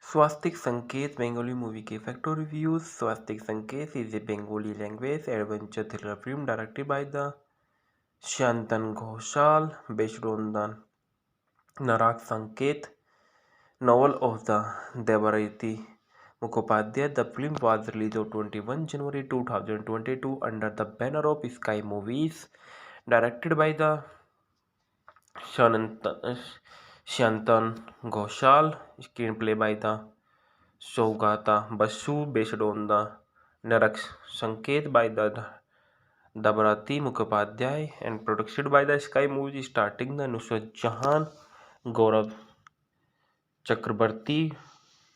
Swastik Sanket Bengali movie ke factor reviews. Swastik Sanket is a Bengali language adventure thriller film directed by the Shantan Ghoshal based on the Narak Sanket novel of the Devarati Mukhopadhyay. The film was released on 21 January 2022 under the banner of Sky Movies, directed by the Shantan Ghoshal, screenplay by the Saugata Basu, based on the Narak Sanket by the Dabarati Mukhopadhyay, and produced by the Sky Movies, starting the Nusrat Jahan, Gaurav Chakrabarti,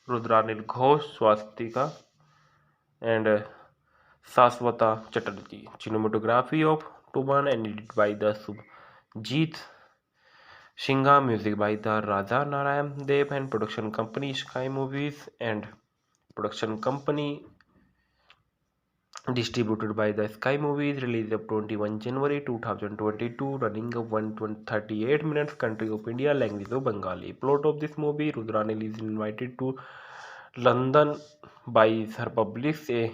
Rudranil Ghosh, Swastika, and Saswata Chatterjee. Cinematography of Tuman and edited by the Subhajit Singha, music by the Raja Narayan Dev, and production company Sky Movies, and production company distributed by the Sky Movies, released of 21 January 2022, running of 138 minutes, country of India, language of Bengali. Plot of this movie: Rudranil is invited to London by her publisher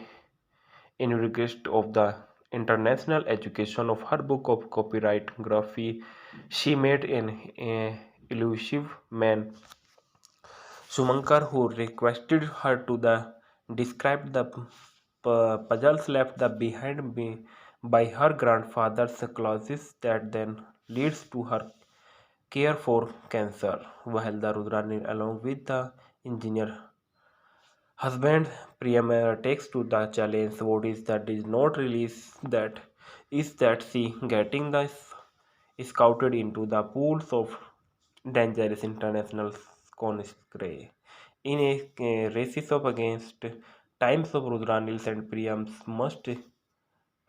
in request of the international education of her book of copyright graphy. She met an elusive man, Sumankar, who requested her to describe the puzzles left behind by her grandfather's clauses that then leads to her care for cancer. While the Rudrani, along with the engineer husband, Priyam takes to the challenge. What is that is not released that is that she getting the scouted into the pools of dangerous international conscripts. In a races of against times of Rudranils and Priyams must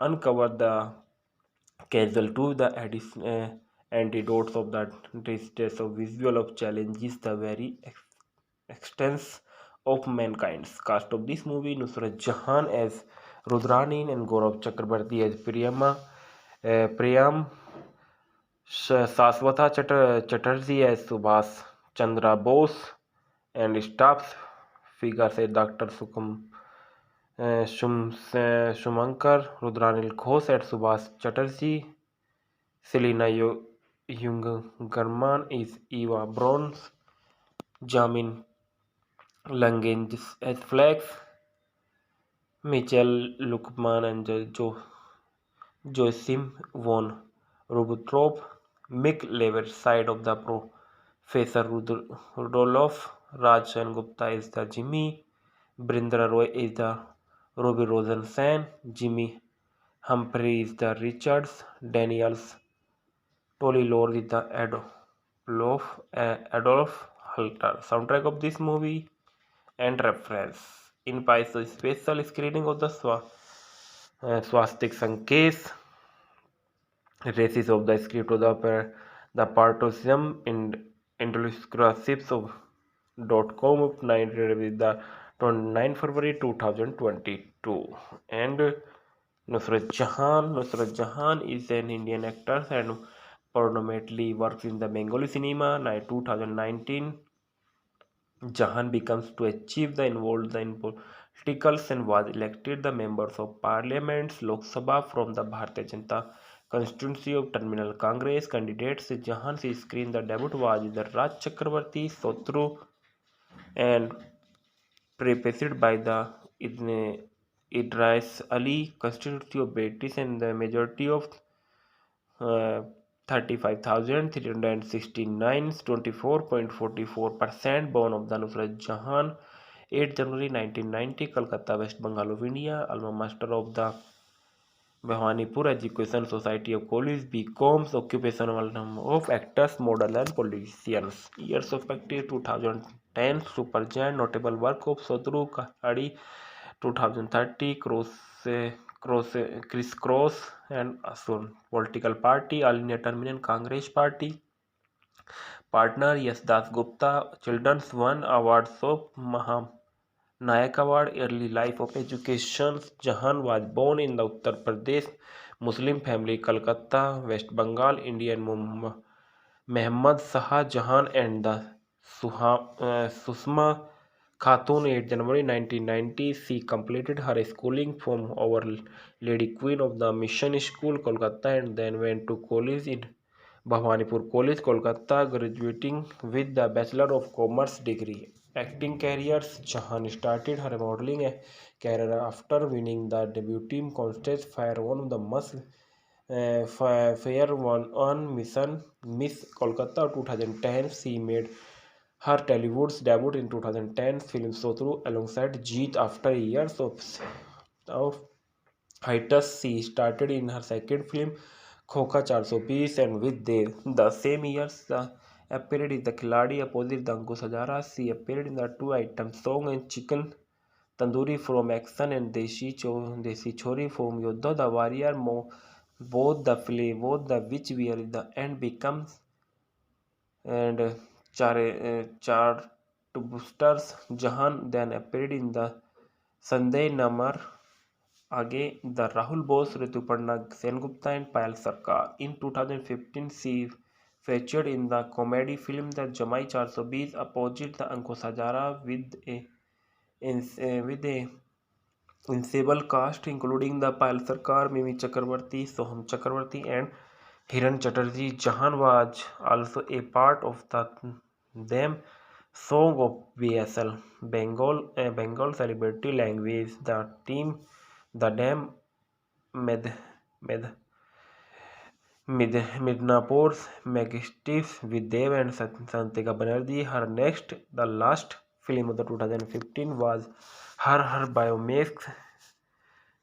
uncover the causal to the antidotes of the distress of visual of challenges the very extents of mankind's cast of this movie: Nusrat Jahan as Rudrani and Gaurav Chakrabarti as Priyam, Saswata Chatterjee as Subhas Chandra Bose, and staff figures as Dr. Shumankar, Rudranil Ghosh as Subhas Chatterjee, Selena Youngerman is Eva Browns, Jamin Lange as Flex, Michel Lukman and Joachim von Ribbentrop, Mick Lever side of the Professor Rudolph, Raj Gupta is the Jimmy, Brindra Roy is the Ruby Rosensen, Jimmy Humphrey is the Richards, Daniels Tolly Lord is the Adolf Halter. Soundtrack of this movie and reference. In Paiso special screening of the Swastik Sanket, races of the script of the partisan in intellectuals of .com of 9 with the 29 February 2022. And Nusrat Jahan is an Indian actor and predominantly works in the Bengali cinema. 2019, Jahan becomes to achieve the involved in politicals and was elected the members of Parliament's Lok Sabha from the Bharatiya Janata constituency of Terminal Congress. Candidates Jahan's screen the debut was the Raj Chakrabarti Sotru and prefaced by the Idris Ali constituency of British and the majority of 35,369, 24.44%, born of the Nusrat Jahan, 8 January 1990, Kolkata, West Bengal of India, alma mater of the Bhawanipur Education Society of College, BComs, occupational of actors, model and politicians. Years of active 2010, Supergiant, notable work of Sotru Kahadi, 2030, Crisscross and Asun. Political party, All India Terminal Congress Party. Partner, Yes Das Gupta. Children's won awards of Nayak Award. Early life of education. Jahan was born in the Uttar Pradesh Muslim family, Kolkata, West Bengal, India, and Muhammad Shah Jahan and the Susma Khatun, 8 January 1990. She completed her schooling from Our Lady Queen of the Mission School, Kolkata, and then went to college in Bhawanipur College, Kolkata, graduating with the Bachelor of Commerce degree. Acting careers: Jahan started her modeling career after winning the debut contest Fair One of the Fair One on Mission Miss Kolkata 2010. She made her Tollywood's debut in 2010 film Sotru alongside Jeet after years of hiatus. She started in her second film Khoka 420 and with Dev. The same year, she appeared in The Khiladi opposite the Ankush Hazara. She appeared in the two-item song and Chicken Tandoori from Action and Desi Chori from Yodha the Warrior. Both the which were in the end becomes and Chartbusters. Jahan then appeared in the Sunday Namar Aage, the Rahul Bose, Rituparna Sengupta and Payal Sarkar. In 2015, she featured in the comedy film The Jamai 420 opposite the Ankush Hazara with a ensemble cast including the Payal Sarkar, Mimi Chakravarti, Soham Chakravarti and Hiran Chatterjee. Jahan was also a part of the them song of BSL Bengal celebrity language. The Dam Med, Med, Midnapur's Majesties with Dev and Santika Banerjee. Her next, the last film of the 2015 was her biopic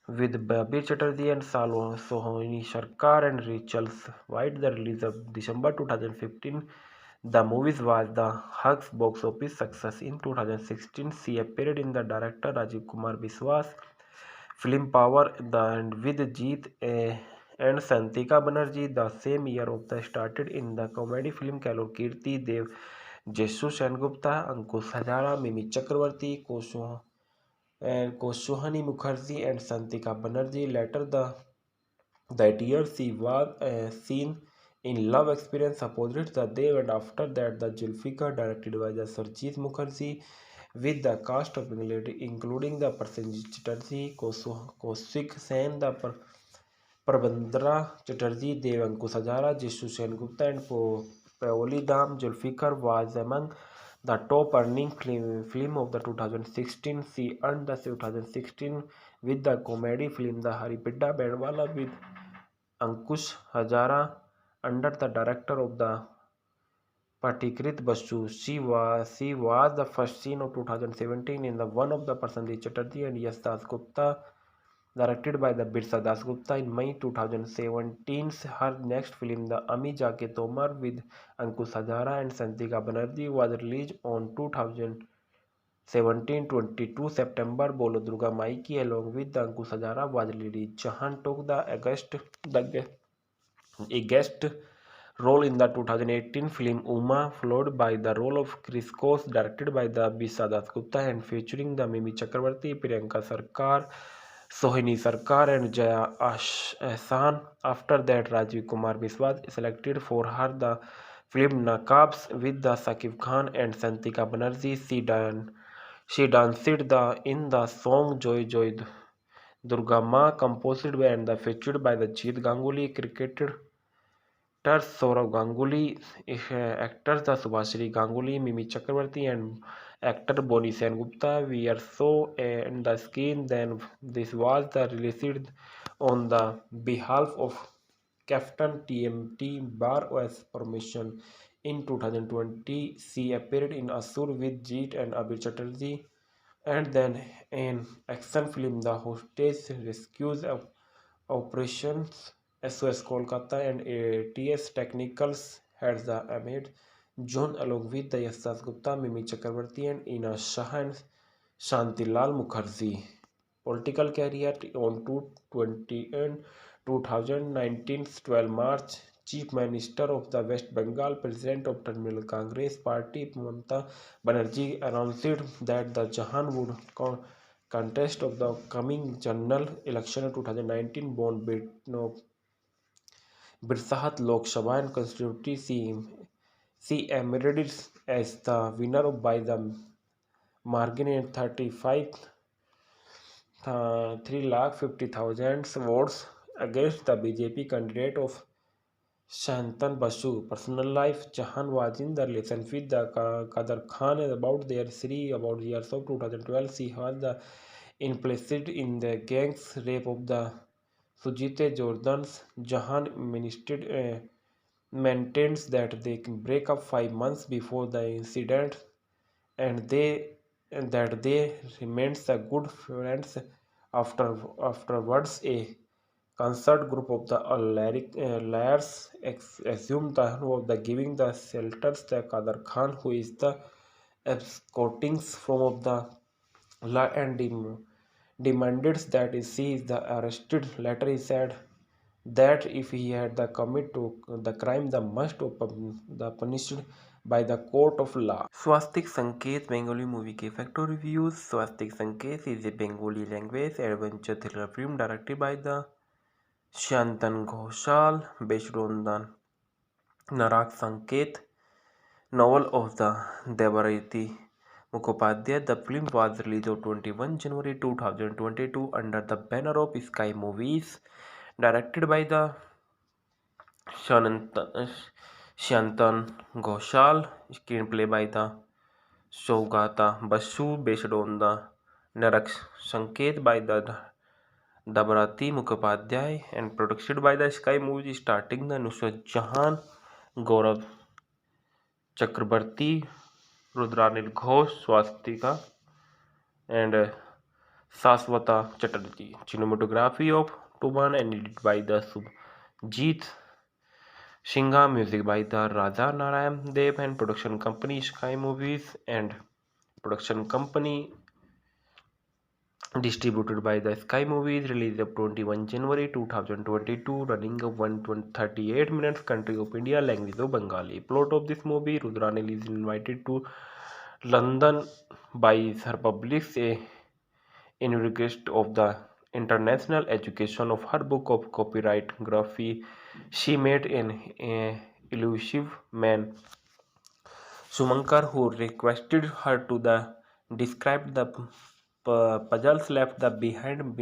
with Babir Chatterjee and Sohini Sarkar and Rachel White. The release of December 2015. The movie was the Hugs box office success. In 2016, she appeared in the director Rajiv Kumar Biswas film Power and with Jeet and Santika Banerjee. The same year of the started in the comedy film Kalor Kirti Dev, Jessu Sengupta, Ankush Hazara, Mimi Chakravarti, Koshohani Mukherjee and Santika Banerjee. Later that year she was seen in Love Experience opposite the Dev, and after that the Zulfikar directed by the Sarjeet Mukherjee with the cast of including the Prasenjit Chatterjee, Kaushik Sen, the Prabandra Chatterjee, Dev Ankush Hazara, Jishu Sengupta and Paoli Dam. Zulfikar was among the top earning film of the 2016. She earned the 2016 with the comedy film The Haripidda Bandwala with Ankush Hazara under the director of the Patikrit Basu. She was the first scene of 2017 in the one of the Prasenjit Chatterjee and Yash Das Gupta, directed by the Birsa Das Gupta. In May 2017, her next film, The Ami Jaake Tomar with Ankush Hazara and Santika Banerjee, was released on 2017 22 September. Bolo Durga Mai Ki along with the Ankush Hazara was released. Jahan took a guest role in the 2018 film Uma, followed by the role of Chris Kos, directed by the Bisa Das Gupta and featuring the Mimi Chakravarti, Priyanka Sarkar, Sohini Sarkar and Jaya Ahsan. After that, Rajiv Kumar Biswas selected for her the film Nakabs with the Sakib Khan and Santika Banerjee. She danced in the song Joy Joy Durga Ma, composed by and featured by the Jeet Ganguly, cricketer Saurav Ganguly, actors the Subhashri Ganguly, Mimi Chakravarti, and actor Boni Sengupta. We are so in the screen. Then this was the released on the behalf of Captain TMT Bar as permission. In 2020, she appeared in Asur with Jeet and Abir Chatterjee, and then in action film The Hostage Rescues Operations SOS Kolkata and ATS Technicals had the Ahmed John along with the Yasas Gupta, Mimi Chakravarti and Ina Shah and Shantilal Mukherjee. Political career on 220 and 2019 12 March. Chief Minister of the West Bengal, President of Trinamool Congress Party, Mamata Banerjee announced that the Jahan would contest of the coming general election of 2019 born Birsahat Lok Sabha and constituency. She emerged as the winner by the margin in 3,50,000 votes against the BJP candidate of Shantan Basu. Personal life: Jahan was in the relationship with the Qadar Khan about their about years of 2012. She was the implicit in the gang's rape of the Sujite Jordans. Jahan maintains that they can break up 5 months before the incident and that they remained a good friends afterwards. A concert group of the liars assumed the of the giving the shelters the Qadar Khan, who is the escorting from of the law, and demanded that she is the arrested. Later he said that if he had the commit to the crime, the must the punished by the court of law. Swastik Sanket Bengali movie के factor reviews. Swastik Sanket is a Bengali language adventure thriller film directed by the Shantan Ghoshal, based on the Narak Sanket novel of the Devarati Mukhopadhyay. The film was released on 21 January 2022 under the banner of Sky Movies, directed by the Shantan Ghoshal, screenplay by the Saugata Basu, based on the Narak Sanket by the Dabarati Mukhopadhyay, and produced by the Sky Movies, starting the Nusrat Jahan, Gaurav Chakrabarti, Rudranil Ghosh, Swastika, and Saswata Chatterjee. Cinematography of Tuman and edited by the Subhajit Singha, music by the Raja Narayan Dev, and production company Sky Movies, and production company distributed by the Sky Movies. Released of 21 January 2022, running of 138 minutes. Country of India, language of Bengali. Plot of this movie: Rudranil is invited to London by her published a inaugurist of the international education of her book of copyrightography. She met an elusive man, Sumankar, who requested her to describe the puzzles left behind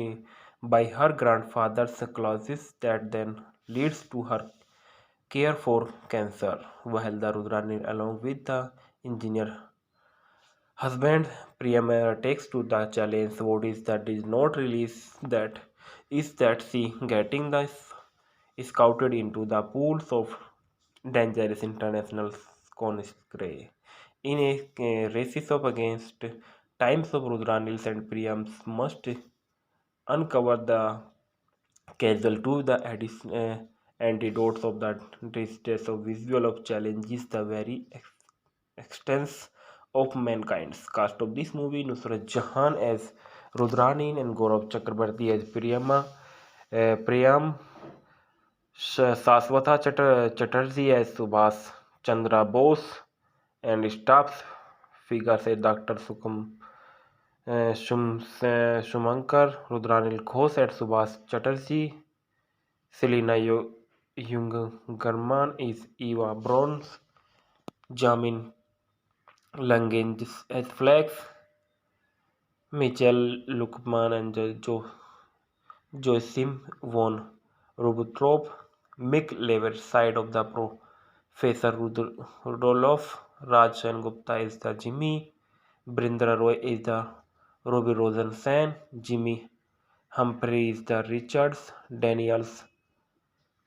by her grandfather's clauses that then leads to her care for cancer. While the Rudrani, along with the engineer husband Priyam, takes to the challenge, what is that is not released that is that she getting the scouted into the pools of dangerous international conscripts. In a races of against times of Rudranils and Priyams must uncover the causal to the antidotes of the distress of visual of challenges the very extents of mankind's. Cast of this movie: Nusrat Jahan as Rudrani and Gaurav Chakrabarti as Priyam, Saswata Chatterjee as Subhas Chandra Bose, and staff figures as Dr. Shumankar, Rudranil Ghosh as Subhas Chatterjee, Selina Youngerman is Eva Browns, Jamin Langens as Flex, Michel Lukman and Joachim von Ribbentrop, Mick Lever side of the Professor Rudolph, Raj Sen Gupta is the Jimmy, Brindra Roy is the Robbie Rosensen, Jimmy Humphrey is the Richards, Daniels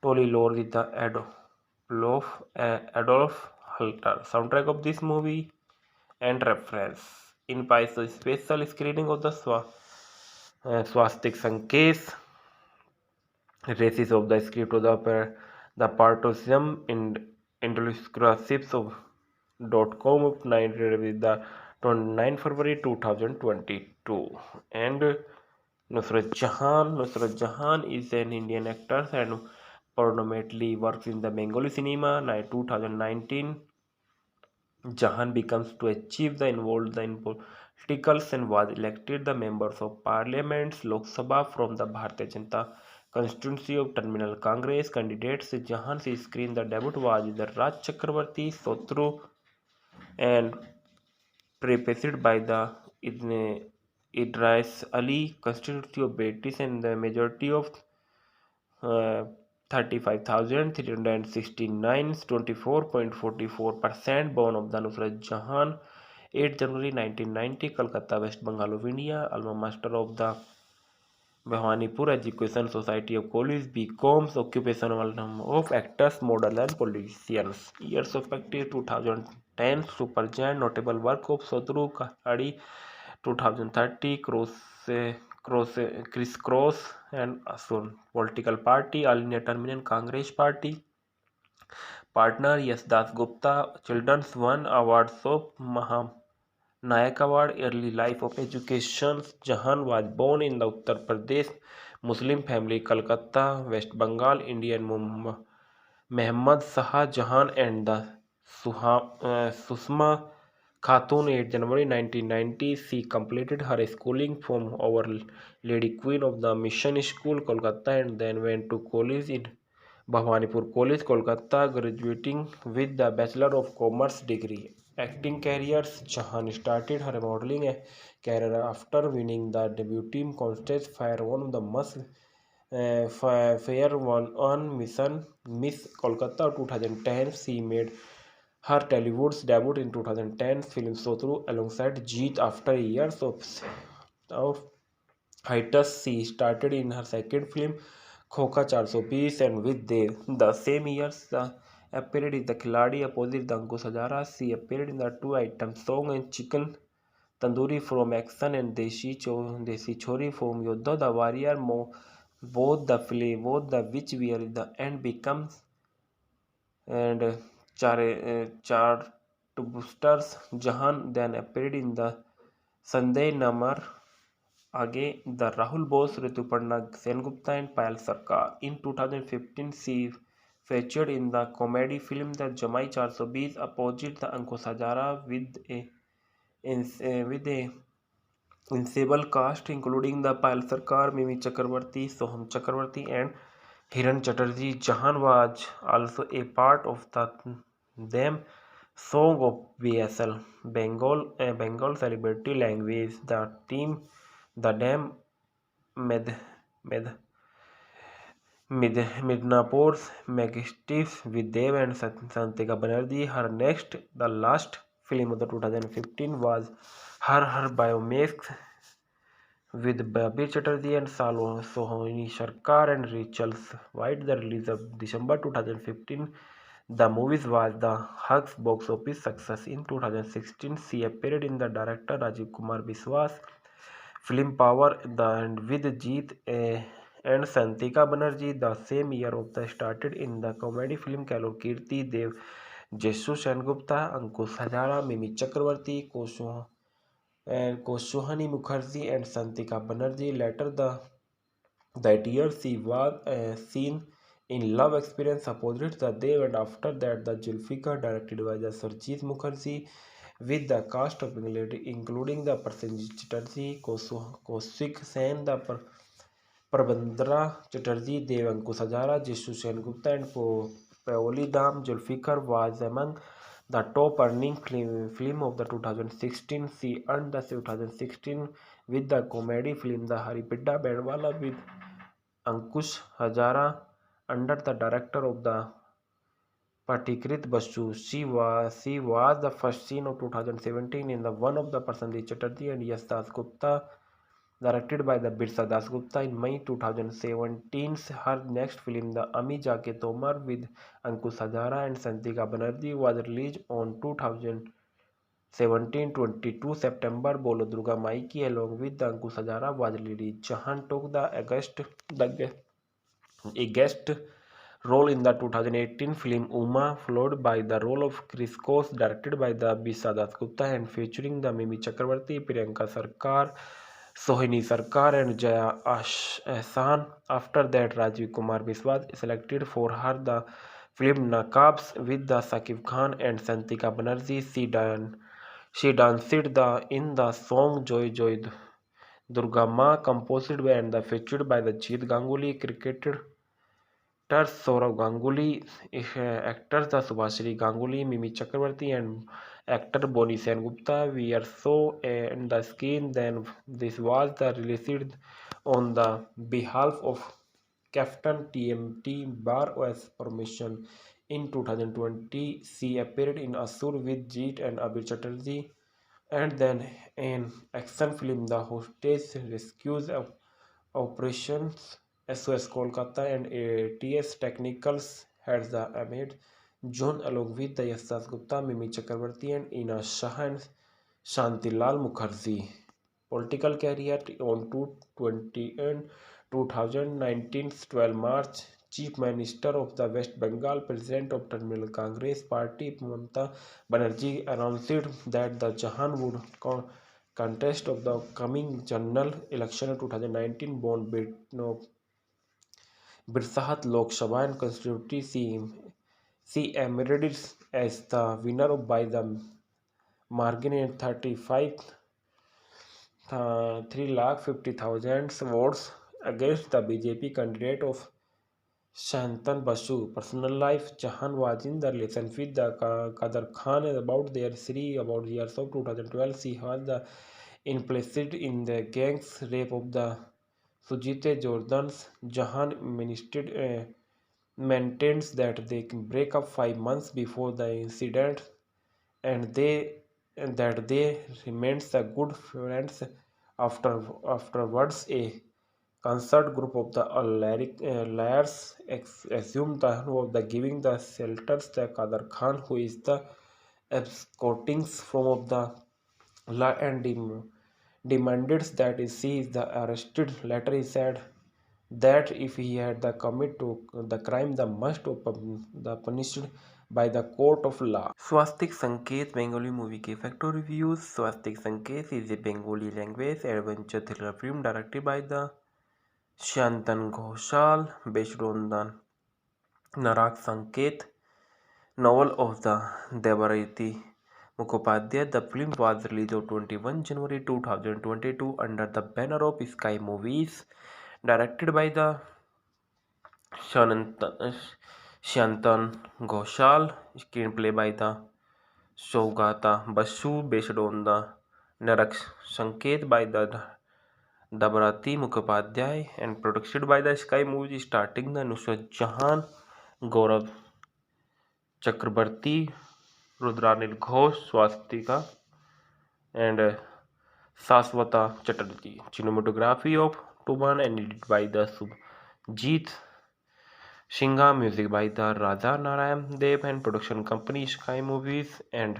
Tolly Lord is the Adolf Halter. Soundtrack of this movie and reference. In Paiso special screening of the Swastik Sanket, races of the script of the Partisan in Indulscripts of .com of 9 with the 29 February 2022. And Nusrat Jahan is an Indian actor and predominantly works in the Bengali cinema. 2019, Jahan becomes to achieve the involved in politicals and was elected the members of Parliament Lok Sabha from the Bharatiya Janata constituency of Terminal Congress. Candidates Jahan's screen the debut was the Raj Chakrabarti Sotru and prefaced by the Idris Ali, constituency of British, and the majority of 35,369, 24.44%, born of the Nusrat Jahan, 8 January 1990, Kolkata, West Bengal of India, alma mater of the Bhawanipur Education Society of College, BComs, occupation of actors, model and politicians. Years of practice 2010, Supergiant, notable work of Sodru Kahari, 2030, Crisscross and Asun. Political party, All India Terminal Congress Party. Partner, Yes Das Gupta. Children's won awards of Nayak Award. Early life of education. Jahan was born in the Uttar Pradesh Muslim family, Calcutta, West Bengal, Indian Mehmed Shah Jahan and the Susma Khatun, 8 January 1990. She completed her schooling from Our Lady Queen of the Mission School, Kolkata, and then went to college in Bhawanipur College, Kolkata, graduating with the Bachelor of Commerce degree. Acting careers, Jahan started her modeling career after winning the debut contest Fire One of the Must Fair One on Mission Miss Kolkata 2010. She made her Tollywood's debut in 2010 film Sotru alongside Jeet. After years of hiatus, she started in her second film Khoka 420 and with the same years appeared in the Khiladi opposite the Ankush Hazara. She appeared in the two-item song and Chicken Tandoori from Action and Desi Chori from Yodha the Warrior. Both the which were in the end becomes and Chartbusters. Jahan then appeared in the Sunday Namar Aage, the Rahul Bose, Rituparna Sengupta and Payal Sarkar. In 2015, she featured in the comedy film The Jamai 420 opposite the Ankush Hazara with a ensemble cast including the Payal Sarkar, Mimi Chakravarti, Soham Chakravarti and Hiran Chatterjee. Jahan was also a part of the them song of BSL Bengal celebrity language. The Dam Med, Med, Midnapur's Majesties with Dev and Santika Banerjee. The last film of the 2015 was her biopic with Babir Chatterjee and Sohini Sarkar and Rachel White. The release of December 2015. The movie was the Hugs box office success. In 2016, she appeared in the director Rajiv Kumar Biswas film Power and with Jeet and Santika Banerjee. The same year of the started in the comedy film Kalor Kirti Dev, Jessu Sengupta, Ankush Hazara, Mimi Chakravarti, Koshohani Mukherjee and Santika Banerjee. Later that year she was seen in Love Experience opposite the Dev, and after that the Zulfikar directed by the Sarjeet Mukherjee with the cast of including the Prasenjit Chatterjee, Kaushik Sen, the Prabandra Chatterjee, Dev Ankush Hazara, Jishu Sengupta and Paoli Dam. Zulfikar was among the top earning film of the 2016. She earned the 2016 with the comedy film The Haripidda Bandwala with Ankush Hazara under the director of the Patikrit Basu. She was the first scene of 2017 in the one of the Prasenjit Chatterjee and Yash Das Gupta, directed by the Birsa Das Gupta. In May 2017, her next film, The Ami Jaake Tomar with Ankush Hazara and Santika Banerjee, was released on 2017 22 September. Bolo Durga Mai Ki along with the Ankush Hazara was released. Jahan took a guest role in the 2018 film Uma, followed by the role of Chris Kos, directed by the Bisa Das Gupta and featuring the Mimi Chakravarti, Priyanka Sarkar, Sohini Sarkar and Jaya Ahsan. After that, Rajiv Kumar Biswas selected for her the film Nakabs with the Sakib Khan and Santika Banerjee. She danced in the song Joy Joy Durga Ma, composed by and featured by the Jeet Ganguly. actors Saurav Ganguly, actors the Subhashri Ganguly, Mimi Chakrabarti, and actor Boni Sengupta. We are so in the screen. Then this was the released on the behalf of Captain TMT Bar OS permission in 2020. She appeared in Asur with Jeet and Abir Chatterjee, and then in action film The Hostage Rescues Operations SOS Kolkata and ATS Technicals had the Ahmed John along with the Yassas Gupta, Mimi Chakrabarti and Ina Shah and Shantilal Mukherjee. Political career on 220 and 2019 12 March. Chief Minister of the West Bengal, President of Tamil Congress Party, Mamata Banerjee announced that the Jahan would contest of the coming general election of 2019 born Birsahat Lok Sabha and constituency. She emerged as the winner by the margin in 3,50,000 votes against the BJP candidate of Shantan Basu. Personal life. Jahan was in the relation with the Qadar Khan about their about years of 2012. She was the implicit in the gang's rape of the Sujite Jordans. Jahan maintains that they can break up 5 months before the incident and that they remains a good friends afterwards. A concert group of the liars assumed the of the giving the shelters the Qadar Khan, who is the escorting from of the law and demanded that she is the arrested. Later he said that if he had the commit to the crime, the must the punished by the court of law. Swastik Sanket Bengali movie के factor reviews. Swastik Sanket is a Bengali language adventure thriller film directed by the Shantan Ghoshal based on the Narak Sanket novel of the Devarati Mukhopadhyay. The film was released on 21 January 2022 under the banner of Sky Movies, directed by the Shantan Ghoshal, screenplay by the Saugata Basu, based on the Narak Sanket by the Dabarati Mukhopadhyay, and produced by the Sky Movies, starting the Nusrat Jahan, Gaurav Chakrabarti, Rudranil Ghosh, Swastika, and Saswata Chatterjee. Cinematography of Tuman and edited by the Subhajit Singha, music by the Raja Narayan Dev, and production company Sky Movies, and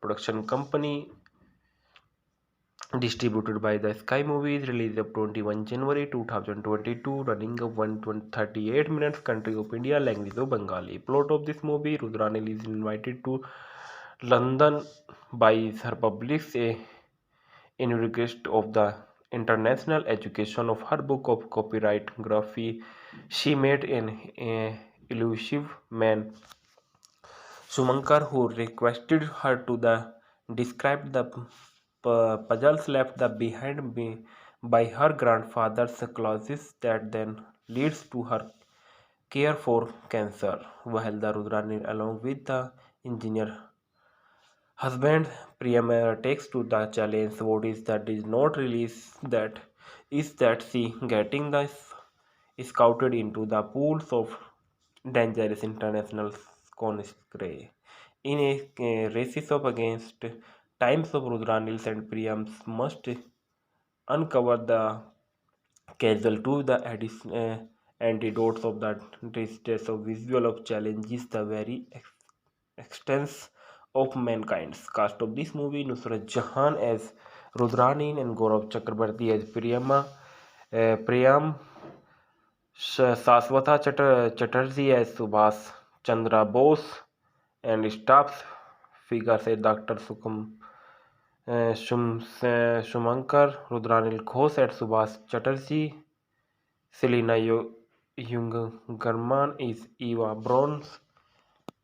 production company distributed by the Sky Movies. Released of 21 January 2022, running of 138 minutes. Country of India, language of Bengali. Plot of this movie: Rudranil is invited to London by her public in request of the international education of her book of copyrightography. She met an elusive man, Sumankar, who requested her to describe the puzzles left behind by her grandfather's clauses that then leads to her care for cancer. While the Rudranil, along with the engineer husband Priyam, takes to the challenge, what is that is not released that is that she getting the scouted into the pools of dangerous international conspiracy in a races of against times of Rudranils and Priyams must uncover the casual to the antidotes of the distress of visual of challenges the very extents of mankind's. Cast of this movie: Nusrat Jahan as Rudrani and Gaurav Chakrabarti as Priyam, Saswata Chatterjee as Subhas Chandra Bose, and staff figures as Dr. Shumankar, Rudranil Ghosh as Subhas Chatterjee, Selina Youngerman is Eva Browns,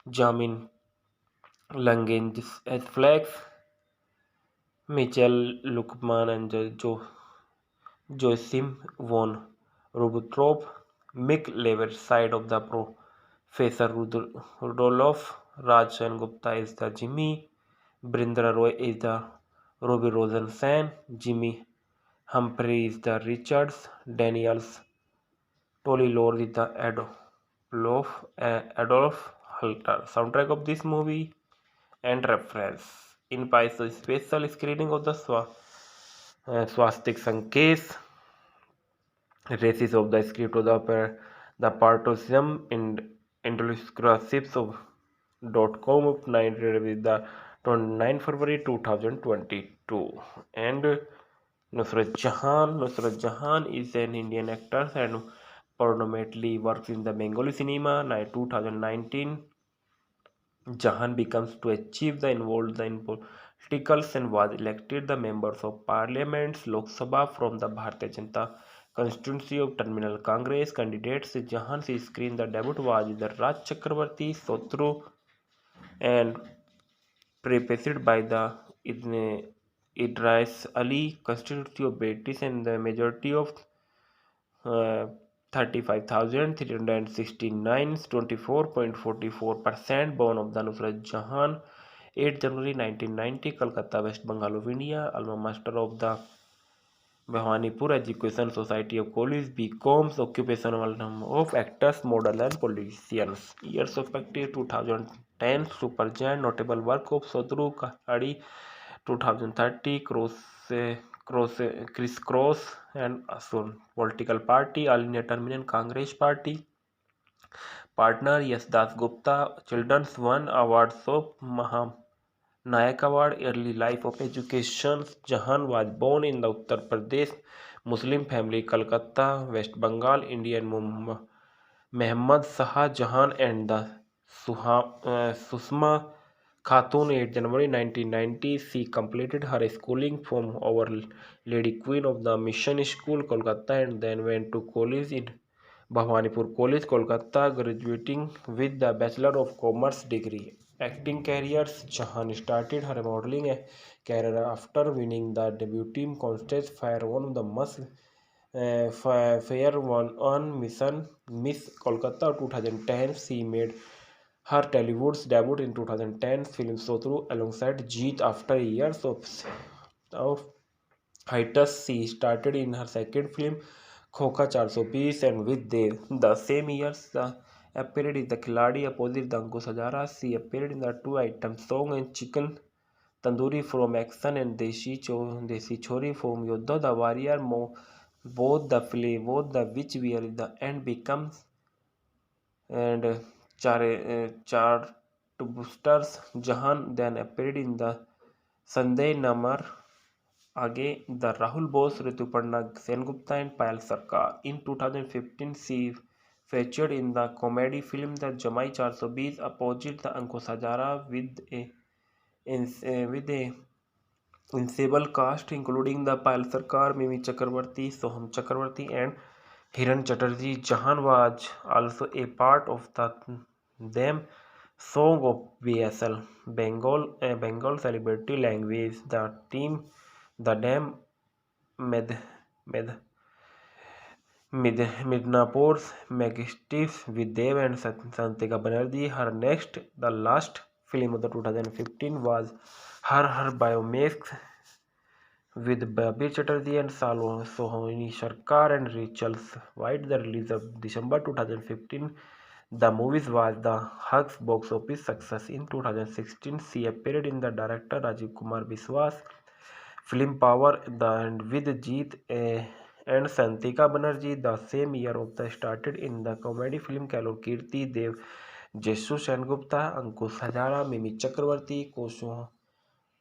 Jamin Langen as Flex, Michel Lukman and Joachim von Ribbentrop, Mick Lever side of the Professor Rudolph. Raj Gupta is the Jimmy. Brindra Roy is the Ruby Rosensen. Jimmy Humphrey is the Richards. Daniels Tolly Lord is the Adolf Halter. Soundtrack of this movie and reference. In Paiso special screening of the Swastik Sankesh, races of the script of the partisan in inclusives of .com of 9 with the 29 February 2022. And Nusrat Jahan is an Indian actor and predominantly works in the Bengali cinema. 2019, Jahan becomes to achieve the involved in politicals and was elected the members of Parliament Lok Sabha from the Bharatiya Janata constituency of Terminal Congress. Candidates Jahan's screen the debut was the Raj Chakravarti Sotru and prefaced by the Idris Ali constituency of British and the majority of 35,369 24.44% born of the Nusrat Jahan 8 January 1990 Kolkata West Bengal of India alma master of the Bhawanipur Education Society of College BComs occupational of actors model and politicians years of practice 2010 Supergiant notable work of Sodru Kahari 2030 Crisscross and Asun political party All India Terminal Congress Party partner Yes Das Gupta Children's One Awards of Nayak Award Early life of education Jahan was born in the Uttar Pradesh Muslim family Kolkata West Bengal Indian Muhammad Shah Jahan and the Susma Khatun 8 January 1990 she completed her schooling from Our Lady Queen of the Mission School Kolkata and then went to college in Bhawanipur College Kolkata graduating with the Bachelor of Commerce degree. Acting careers Jahan started her modeling career after winning the debut contest Fire one of the Must Fair one on Miss Kolkata 2010. She made her Tollywood's debut in 2010 film Sotru alongside Jeet after years of hiatus. She started in her second film Khoka 420 and with the same years appeared in the Khiladi opposite the Ankush Hazara. She appeared in the two-item song and Chicken Tandoori from Action and Desi Chori from Yodha the Warrior. Both the which were in the end becomes and Chartbusters. Jahan then appeared in the Sunday Namar Aage, the Rahul Bose, Rituparna Sengupta and Payal Sarkar. In 2015, she featured in the comedy film The Jamai 420 opposite the Ankush Hazara with a ensemble cast including the Payal Sarkar, Mimi Chakravarti, Soham Chakravarti and Hiran Chatterjee. Jahan was also a part of the them song of BSL Bengal celebrity language. The team the Dam Med Med Midnapur's Majesties with Dev and Santika Banerjee. Her next, the last film of the 2015 was her biopic with Babi Chatterjee and Sohini Sarkar and Rachel White. The release of December 2015. The movie was the Hugs box office success. In 2016, she appeared in the director Rajiv Kumar Biswas film Power and with Jeet and Santika Banerjee. The same year of the started in the comedy film Kalor Kirti Dev, Jessu Sengupta, Ankush Hazara, Mimi Chakravarti,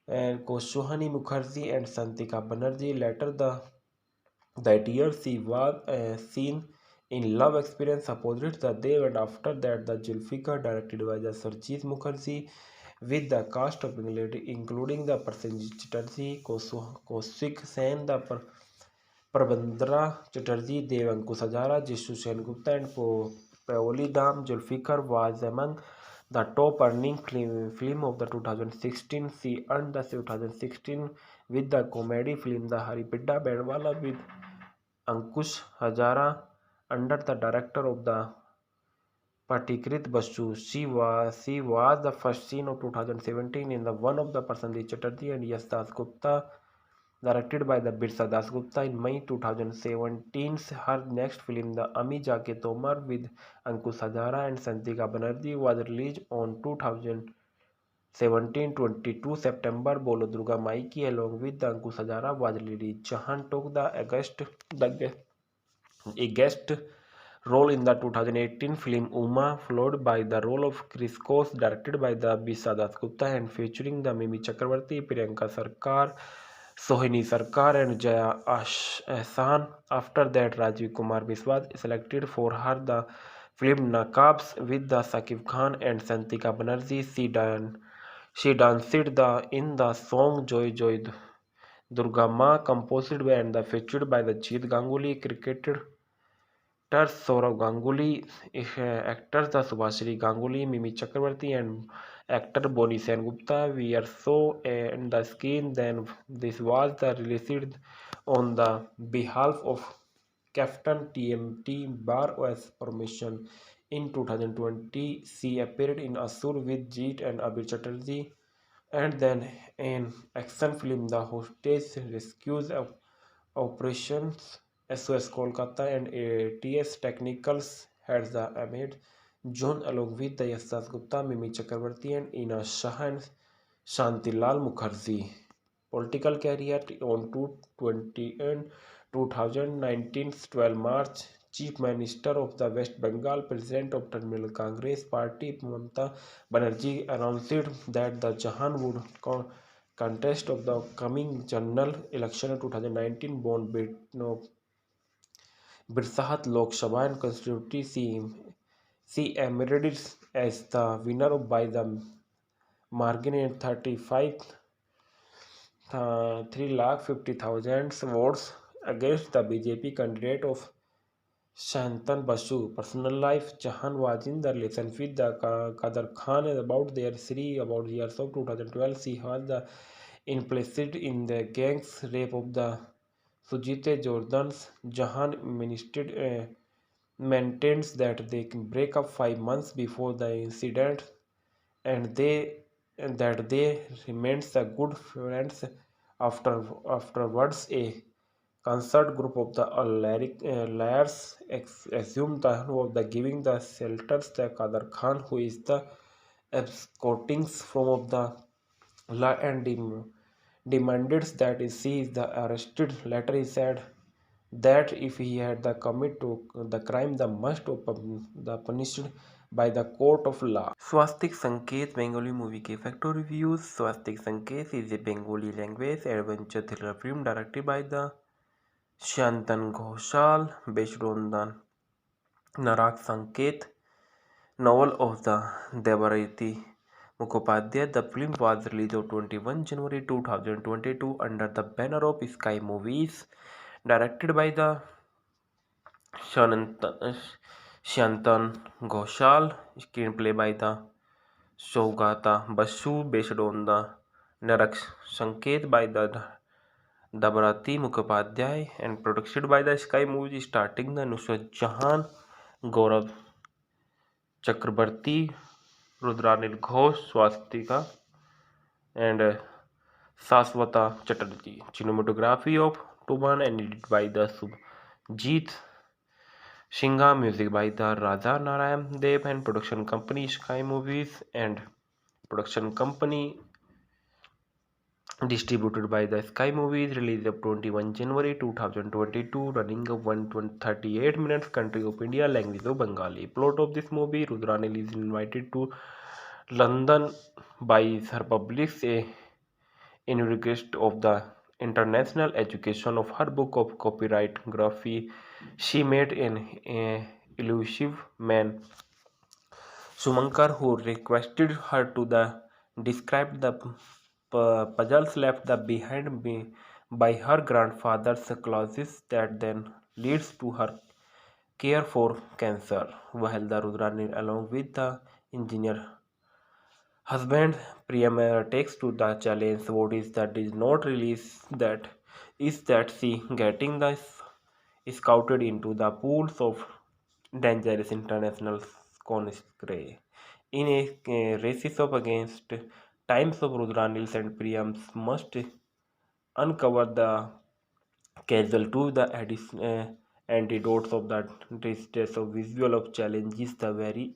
Koshohani Mukherjee and Santika Banerjee. Later that year she was seen in Love Experience opposite the Dev and after that the Zulfikar directed by the Sarjeet Mukherjee with the cast of including the Prasenjit Chatterjee, Kaushik Sen, the Prabandra Chatterjee, Dev Ankush Hazara, Jishu Sengupta and Paoli Dam. Zulfikar was among the top earning film of the 2016. She earned the 2016 with the comedy film The Haripedda Bedwala with Ankush Hazara under the director of the Patikrit Basu. She was the first scene of 2017 in the one of the Prasenjit Chatterjee and Yash Das Gupta, directed by the Birsa Das Gupta in May 2017. Her next film, The Ami Jaake Tomar with Ankush Hazara and Santika Banerjee, was released on 2017 22 September. Bolo Durga Maiki along with the Ankush Hazara was released. Chauhan took a guest role in the 2018 film Uma, followed by the role of Chris Kos, directed by the Bisa Das Gupta and featuring the Mimi Chakravarti, Priyanka Sarkar, Sohini Sarkar and Jaya Ahsan. After that, Rajiv Kumar Biswas selected for her the film Nakabs with the Sakib Khan and Santika Banerjee. She danced in the song Joy Joy Durga Ma, composed by and featured by the Jeet Ganguly, cricketer Saurav Ganguly, actors the Subhashri Ganguly, Mimi Chakravarti, and actor Boni Gupta. We are so in the scheme. Then this was the released on the behalf of Captain TMT Bar OS formation. In 2020, she appeared in Asur with Jeet and Abir Chatterjee, and then in action film The Hostage Rescues of Operations SOS Kolkata and ATS Technicals had the Ahmed John along with the Yasas Gupta, Mimi Chakravarti and Ina Shah and Shantilal Mukherjee. Political career on 220 and 2019 12 March. Chief Minister of the West Bengal, President of Tamil Congress Party, Mamata Banerjee announced that the Jahan would contest of the coming general election of 2019 born Birsahat Lok Sabha and constituency. She emerged as the winner by the margin in 3,50,000 votes against the BJP candidate of Shantan Basu. Personal life. Jahan was in the relation with the Qadar Khan about their about the years of 2012. She was the implicit in the gang's rape of the Sujite Jordans. Jahan maintains that they can break up 5 months before the incident and they remains a good friends afterwards. A concert group of the liars assumed the of the giving the shelters the Qadar Khan, who is the escorting from of the law and demanded that she is the arrested. Later he said that if he had the commit to the crime, the must the punished by the court of law. Swastik Sanket Bengali movie के factor reviews. Swastik Sanket is a Bengali language adventure thriller film directed by the Shantan Ghoshal based on the Narak Sanket novel of the Devarati Mukhopadhyay. The film was released on 21 January 2022 under the banner of Sky Movies, directed by the Shantan Ghoshal, screenplay by the Saugata Basu, based on the Narak Sanket by the Dabarati Mukhopadhyay, and produced by the Sky Movies, starting the Nusrat Jahan, Gaurav Chakrabarti, Rudranil Ghosh, Swastika, and Saswata Chatterjee. Cinematography of Tuban and edited by the Subhajit Singha, music by the Raja Narayan Dev, and production company Sky Movies, and production company distributed by the Sky Movies. Released of 21 January 2022, running of 138 minutes. Country of India, language of Bengali. Plot of this movie: Rudranil is invited to London by her public in request of the international education of her book of copyrightography. She met an elusive man, Sumankar, who requested her to describe the puzzles left behind by her grandfather's clauses that then leads to her care for cancer. While the Rudrani, along with the engineer husband Priyam, takes to the challenge, what is that is not released that is that she getting the scouted into the pools of dangerous international conscript. In a races of against times of Rudranils and Priams must uncover the causal to the antidotes of the distress of visual of challenges the very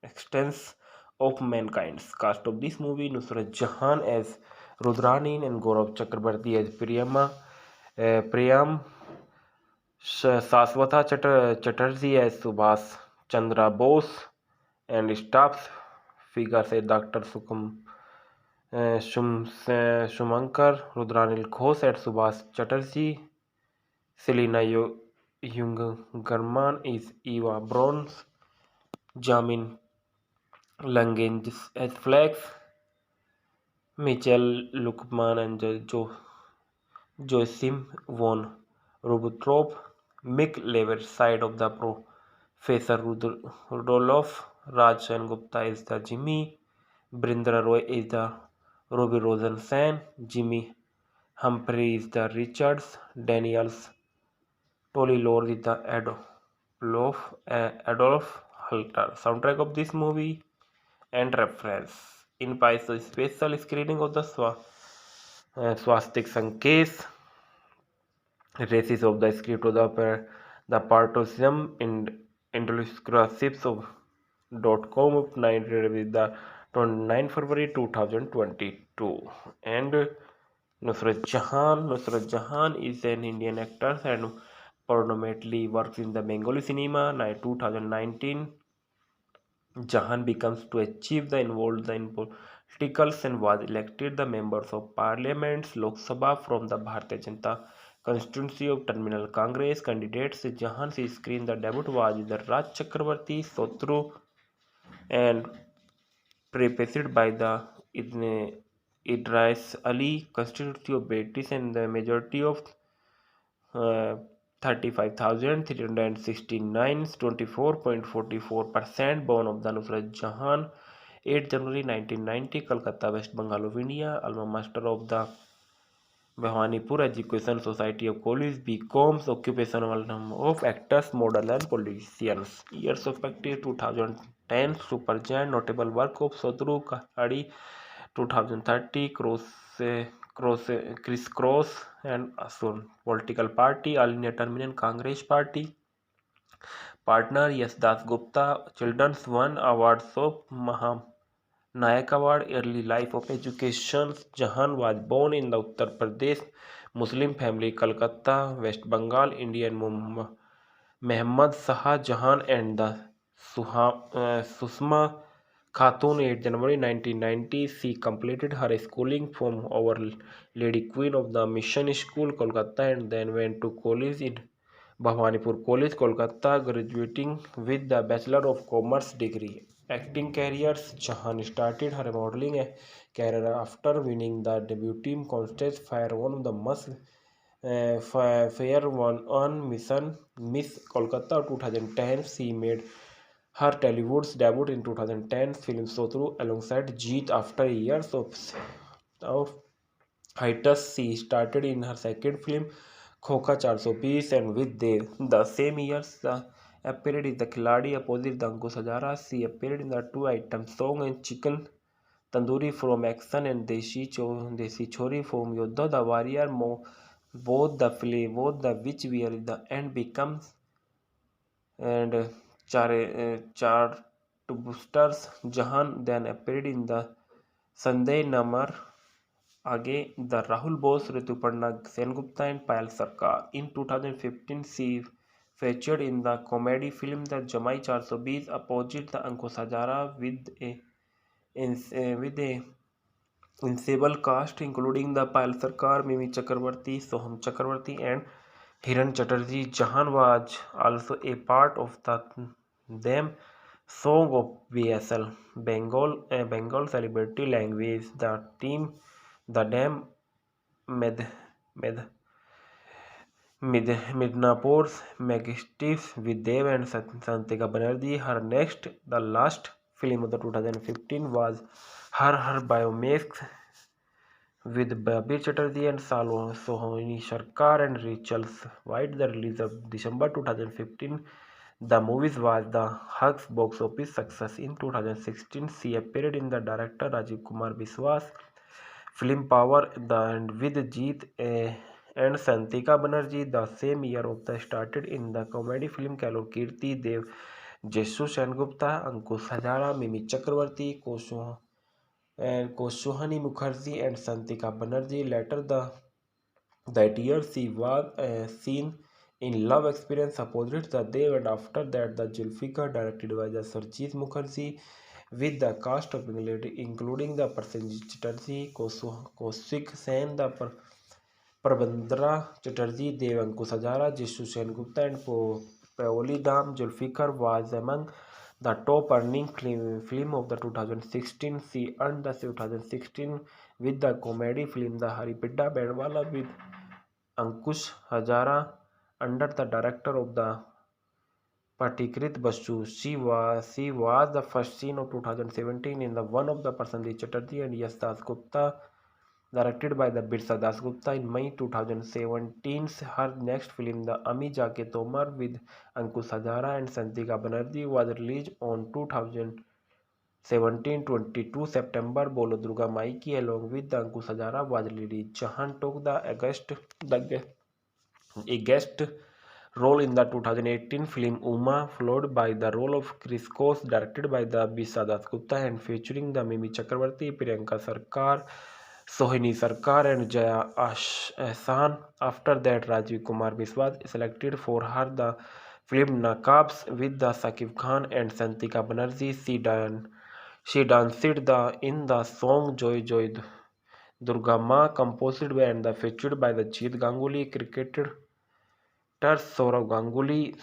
extents of mankind's cast of this movie Nusrat Jahan as Rudrani and Gaurav Chakrabarti as Priyam Saswatha Chatterjee as Subhas Chandra Bose and staff figures as Dr. Shumankar, Rudranil Ghosh as Subhas Chatterjee, Selena Youngerman is Eva Browns, Jamin Lange as Flex, Michel Lukman and Joachim von Ribbentrop, Mick Lever side of the Professor Rudolph, Raj Sen Gupta is the Jimmy, Brindra Roy is the Ruby Rosensen, Jimmy Humphrey is the Richards, Daniels Tolly Lord is the Adolf Halter. Soundtrack of this movie and reference. In Paiso special screening of the Swastik Sankesh races of the script of the partisan in inclusives of .com of 9 with the 29 February 2022 and Nusrat Jahan is an Indian actor and predominantly works in the Bengali cinema. 2019 Jahan becomes to achieve the involved in politicals and was elected the members of Parliament's Lok Sabha from the Bharatiya Janata constituency of Terminal Congress. Candidates Jahan's screen the debut was the Raj Chakrabarti Sotru and prefaced by the Idris Ali constituency of British and the majority of 35,369 24.44% born of the Nusrat Jahan 8 January 1990 Kolkata West Bengal of India alma master of the Bhawanipur Education Society of College BComs occupational of actors model and politicians years of active 2010 Supergiant notable work of Sodru Kahadi 2030 Crisscross and Asun political party All India Terminal Congress Party partner Yes Das Gupta Children's One Awards of Nayak Award Early Life of Education Jahan was born in the Uttar Pradesh Muslim family Kolkata West Bengal Indian Mehmed Shah Jahan and the Susma Khatun 8 January 1990 she completed her schooling from Our Lady Queen of the Mission School Kolkata and then went to college in Bhawanipur College Kolkata graduating with the Bachelor of Commerce degree. Acting careers Jahan started her modeling career after winning the debut contest Fire one of the Must Fair one on Mission Miss Kolkata 2010 she made her Tollywood's debut in 2010 film Sotru alongside Jeet after years of hiatus she started in her second film Khoka 420 and with the same years appeared in the Khiladi opposite the Ankush Hazara she appeared in the two item song and Chicken Tandoori from Action and Desi Chori from Yodha the Warrior both the which were the end becomes and Chartbusters Jahan then appeared in the Sunday Namar Aage the Rahul Bose Rituparna Sengupta and Payal Sarkar. In 2015 she featured in the comedy film The Jamai 420 opposite the Ankush Hazara with a ensemble cast including the Payal Sarkar, Mimi Chakrabarti, Soham Chakrabarti and Hiran Chatterjee. Jahan was also a part of the them song of BSL Bengal celebrity language. The team the Dam Med Med Midnapur's Majesties with Dev and Santika Banerjee. Her next, the last film of the 2015 was her biopic with Babir Chatterjee and Sohini Sarkar and Rachel White. The release of December 2015. The movie was the Huck's box office success in 2016. She appeared in the director Rajiv Kumar Biswas film Power and with Jeet and Santika Banerjee. The same year of the started in the comedy film Kalo Kirti Dev, Jessu Sengupta, Ankush Hazara, Mimi Chakravarti, Koshuhani Mukherjee and Santika Banerjee. Later that year she was seen in Love Experience opposite the Dev, and after that the Zulfikar directed by the Sarjeet Mukherjee with the cast of including the Prasenjit Chatterjee, Kaushik Sen, the Prabandra Chatterjee, Dev Ankush Hazara, Jishu Sengupta and Paoli Dam. Zulfikar was among the top earning film of the 2016. She earned the 2016 with the comedy film The Haripidda Bandwala with Ankush Hazara under the director of the Patikrit Basu. She was the first scene of 2017 in the one of the Prasenjit Chatterjee and Yash Das Gupta, directed by the Birsa Das Gupta in May 2017. Her next film, The Ami Jaake Tomar with Ankush Hazara and Santika Banerjee, was released on 2017 22 September. Bolo Durga Mai Ki along with the Ankush Hazara was released. Jahan took a guest role in the 2018 film Uma, followed by the role of Chris Kos, directed by the Bisa Das Gupta and featuring the Mimi Chakravarti, Priyanka Sarkar, Sohini Sarkar and Jaya Ahsan. After that, Rajiv Kumar Biswas selected for her the film Nakabs with the Sakib Khan and Santika Banerjee. She danced in the song Joy Joy Durga Ma, composed by and featured by the Jeet Ganguly, cricketer Saurav Ganguly,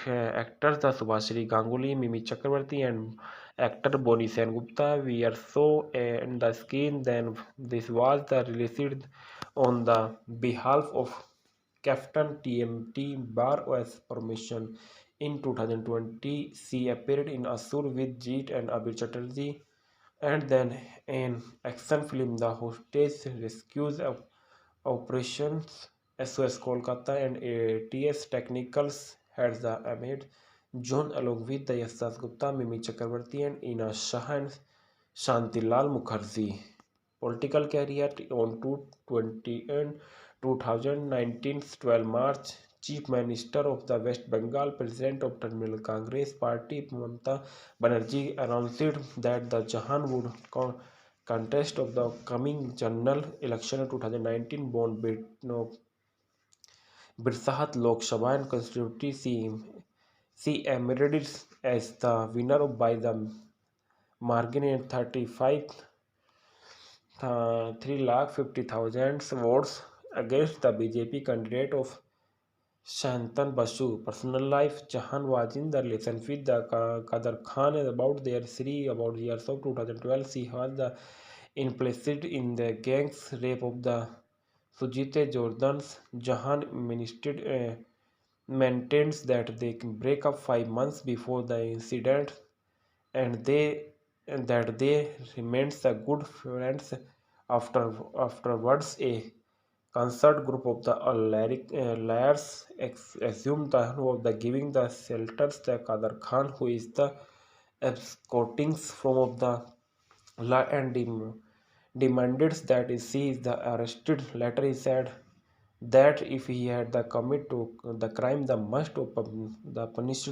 actors the Subhashri Ganguly, Mimi Chakravarti, and actor Boni Sengupta. We are so in the screen. Then this was the released on the behalf of Captain TMT Bar OS permission. In 2020, she appeared in Asur with Jeet and Abir Chatterjee, and then in action film The Hostage Rescues Operations SOS Kolkata and ATS Technicals had the Ahmed John along with the Yasas Gupta, Mimi Chakravarti and Ina Shah and Shantilal Mukherjee. Political career on 220 and 2019 12 March. Chief Minister of the West Bengal, President of Tamil Congress Party, Mamata Banerjee announced that the Jahan would contest of the coming general election of 2019 born Birsahat Lok Sabha and constituency. She emerged as the winner by the margin in 350,000 votes against the BJP candidate of Shantan Basu. Personal life. Jahan was in the relationship with the Qadar Khan about their about years of 2012. She was the implicit in the gang's rape of the Sujite Jordans. Jahan maintains that they can break up 5 months before the incident and that they remained the good friends afterwards. A concert group of the liars assumed the of the giving the shelters the Qadar Khan, who is the escorting from of the law and demanded that she is the arrested. Later he said that if he had the commit to the crime, the must the punished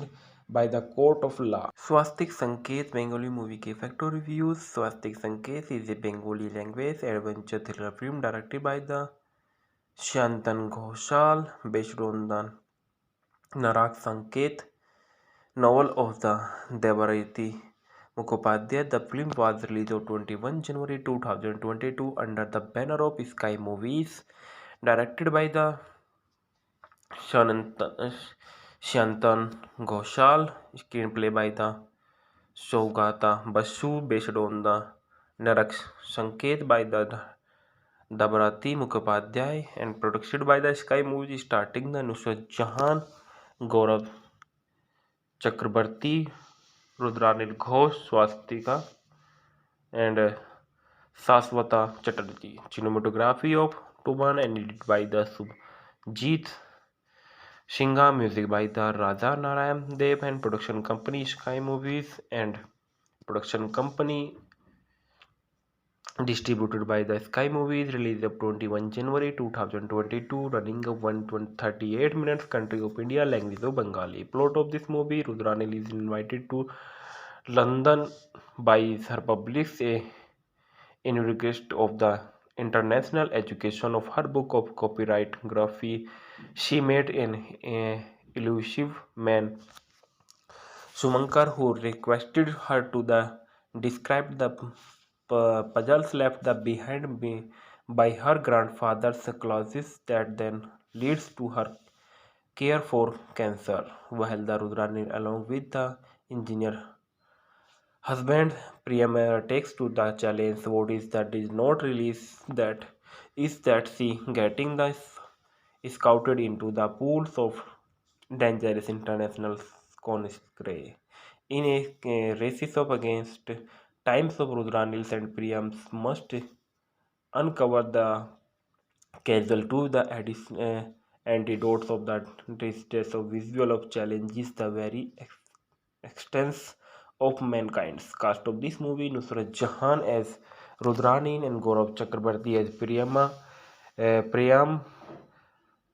by the court of law. Swastik Sanket Bengali movie के factor reviews. Swastik Sanket is a Bengali language adventure thriller film directed by the Shantan Ghoshal based on the Narak Sanket novel of the Devarati Mukhopadhyay. The film was released on 21 January 2022 under the banner of Sky Movies, directed by the Shantan Ghoshal, screenplay by the Saugata Basu, based on the Narak Sanket by the Dabarati Mukhopadhyay, and produced by the Sky Movies, starting the Nusrat Jahan, Gaurav Chakrabarti, Rudranil Ghosh, Swastika, and Saswata Chatterjee. Cinematography of Tuman and edited by the Subhajit Shinga, music by the Raja Narayan Dev and production company Sky Movies and production company distributed by the Sky Movies, released of 21 January 2022, running of 138 minutes, country of India, language of Bengali. Plot of this movie: Rudranil is invited to London by her public in request of the international education of her book of copyrightography. She met an elusive man, Sumankar, who requested her to describe the puzzles left behind by her grandfather's clauses that then leads to her care for cancer, while the Rudrani, along with the engineer husband, Priyam takes to the challenge. What is that is not released that is that she getting the scouted into the pools of dangerous international conscripts. In a races of against times of Rudranils and Priyams must uncover the casual to the antidotes of the distress of visual of challenges the very extents of mankind's cast of this movie: Nusrat Jahan as Rudrani and Gaurav Chakrabarti as Priyam,